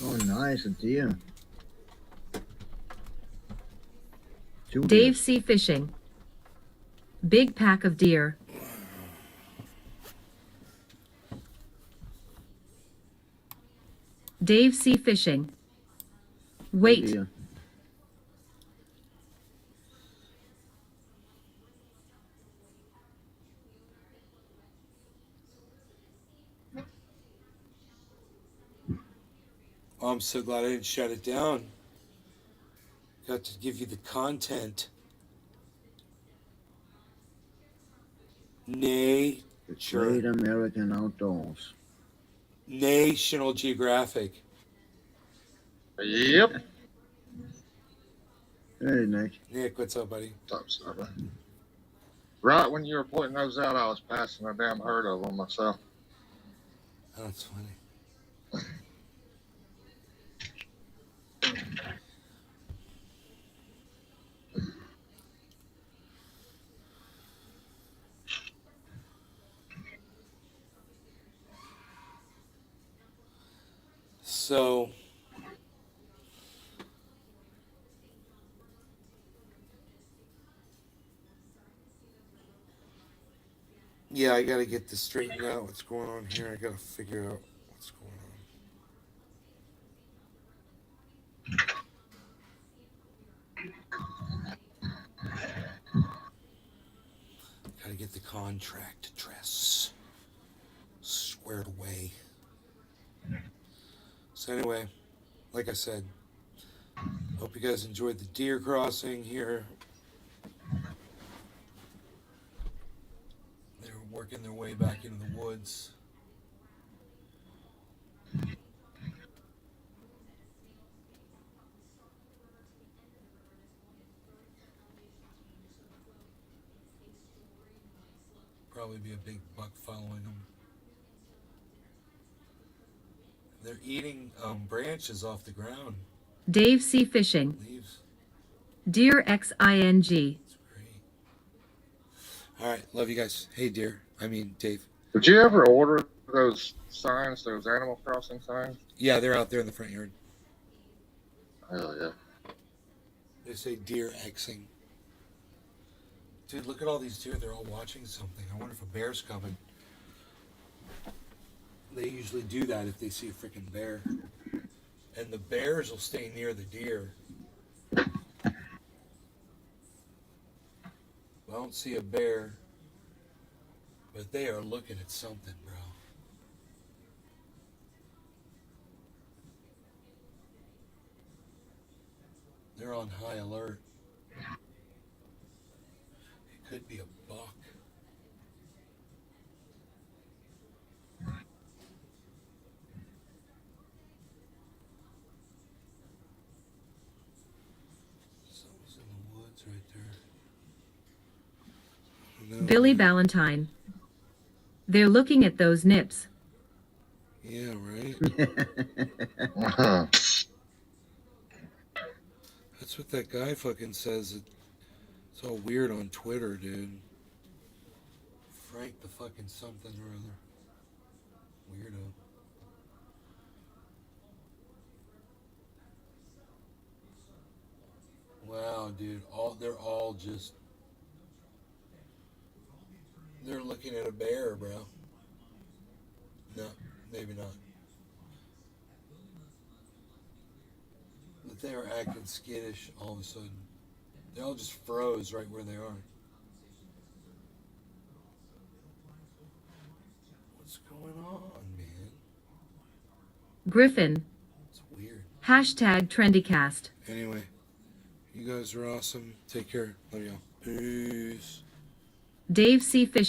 [SPEAKER 8] Oh, nice, a deer. Two
[SPEAKER 2] Dave
[SPEAKER 8] deer.
[SPEAKER 2] C. Fishing. Big pack of deer. Dave C. Fishing.
[SPEAKER 8] Two
[SPEAKER 2] Wait.
[SPEAKER 8] deer.
[SPEAKER 1] Oh, I'm so glad I didn't shut it down. Got to give you the content.
[SPEAKER 8] The
[SPEAKER 1] Nature.
[SPEAKER 8] Great American Outdoors.
[SPEAKER 1] National Geographic.
[SPEAKER 3] Yep.
[SPEAKER 8] Hey, Nick.
[SPEAKER 1] Nick, what's up, buddy?
[SPEAKER 3] What's up, son? Right when you were pointing those out, I was passing a damn herd of them myself.
[SPEAKER 1] Oh, that's funny. So, yeah, I gotta get this straightened out. What's going on here? I gotta figure out what's going on. Gotta get the contract address squared away. So anyway, like I said, hope you guys enjoyed the deer crossing here. They were working their way back into the woods. Probably be a big buck following them. They're eating branches off the ground.
[SPEAKER 2] Dave C. Fishing.
[SPEAKER 1] Leaves.
[SPEAKER 2] Deer XING.
[SPEAKER 1] It's great. All right, love you guys. Hey, dear. I mean, Dave.
[SPEAKER 3] Did you ever order those signs, those Animal Crossing signs?
[SPEAKER 1] Yeah, they're out there in the front yard.
[SPEAKER 3] Hell yeah.
[SPEAKER 1] They say deer Xing. Dude, look at all these deer. They're all watching something. I wonder if a bear's coming. They usually do that if they see a freaking bear. And the bears will stay near the deer. I don't see a bear, but they are looking at something, bro. They're on high alert. It could be a buck. Someone's in the woods right there. No.
[SPEAKER 2] Billy Ballantyne. They're looking at those nips.
[SPEAKER 1] Yeah, right? That's what that guy fucking says. It's all weird on Twitter, dude. Frank the fucking something or other. Weirdo. Wow, dude. They're looking at a bear, bro. No, maybe not. But they were acting skittish all of a sudden. They all just froze right where they are. What's going on, man?
[SPEAKER 2] Griffin.
[SPEAKER 1] It's weird.
[SPEAKER 2] Hashtag TrendyCast.
[SPEAKER 1] Anyway, you guys are awesome. Take care. Love y'all. Peace.
[SPEAKER 2] Dave C. Fishing.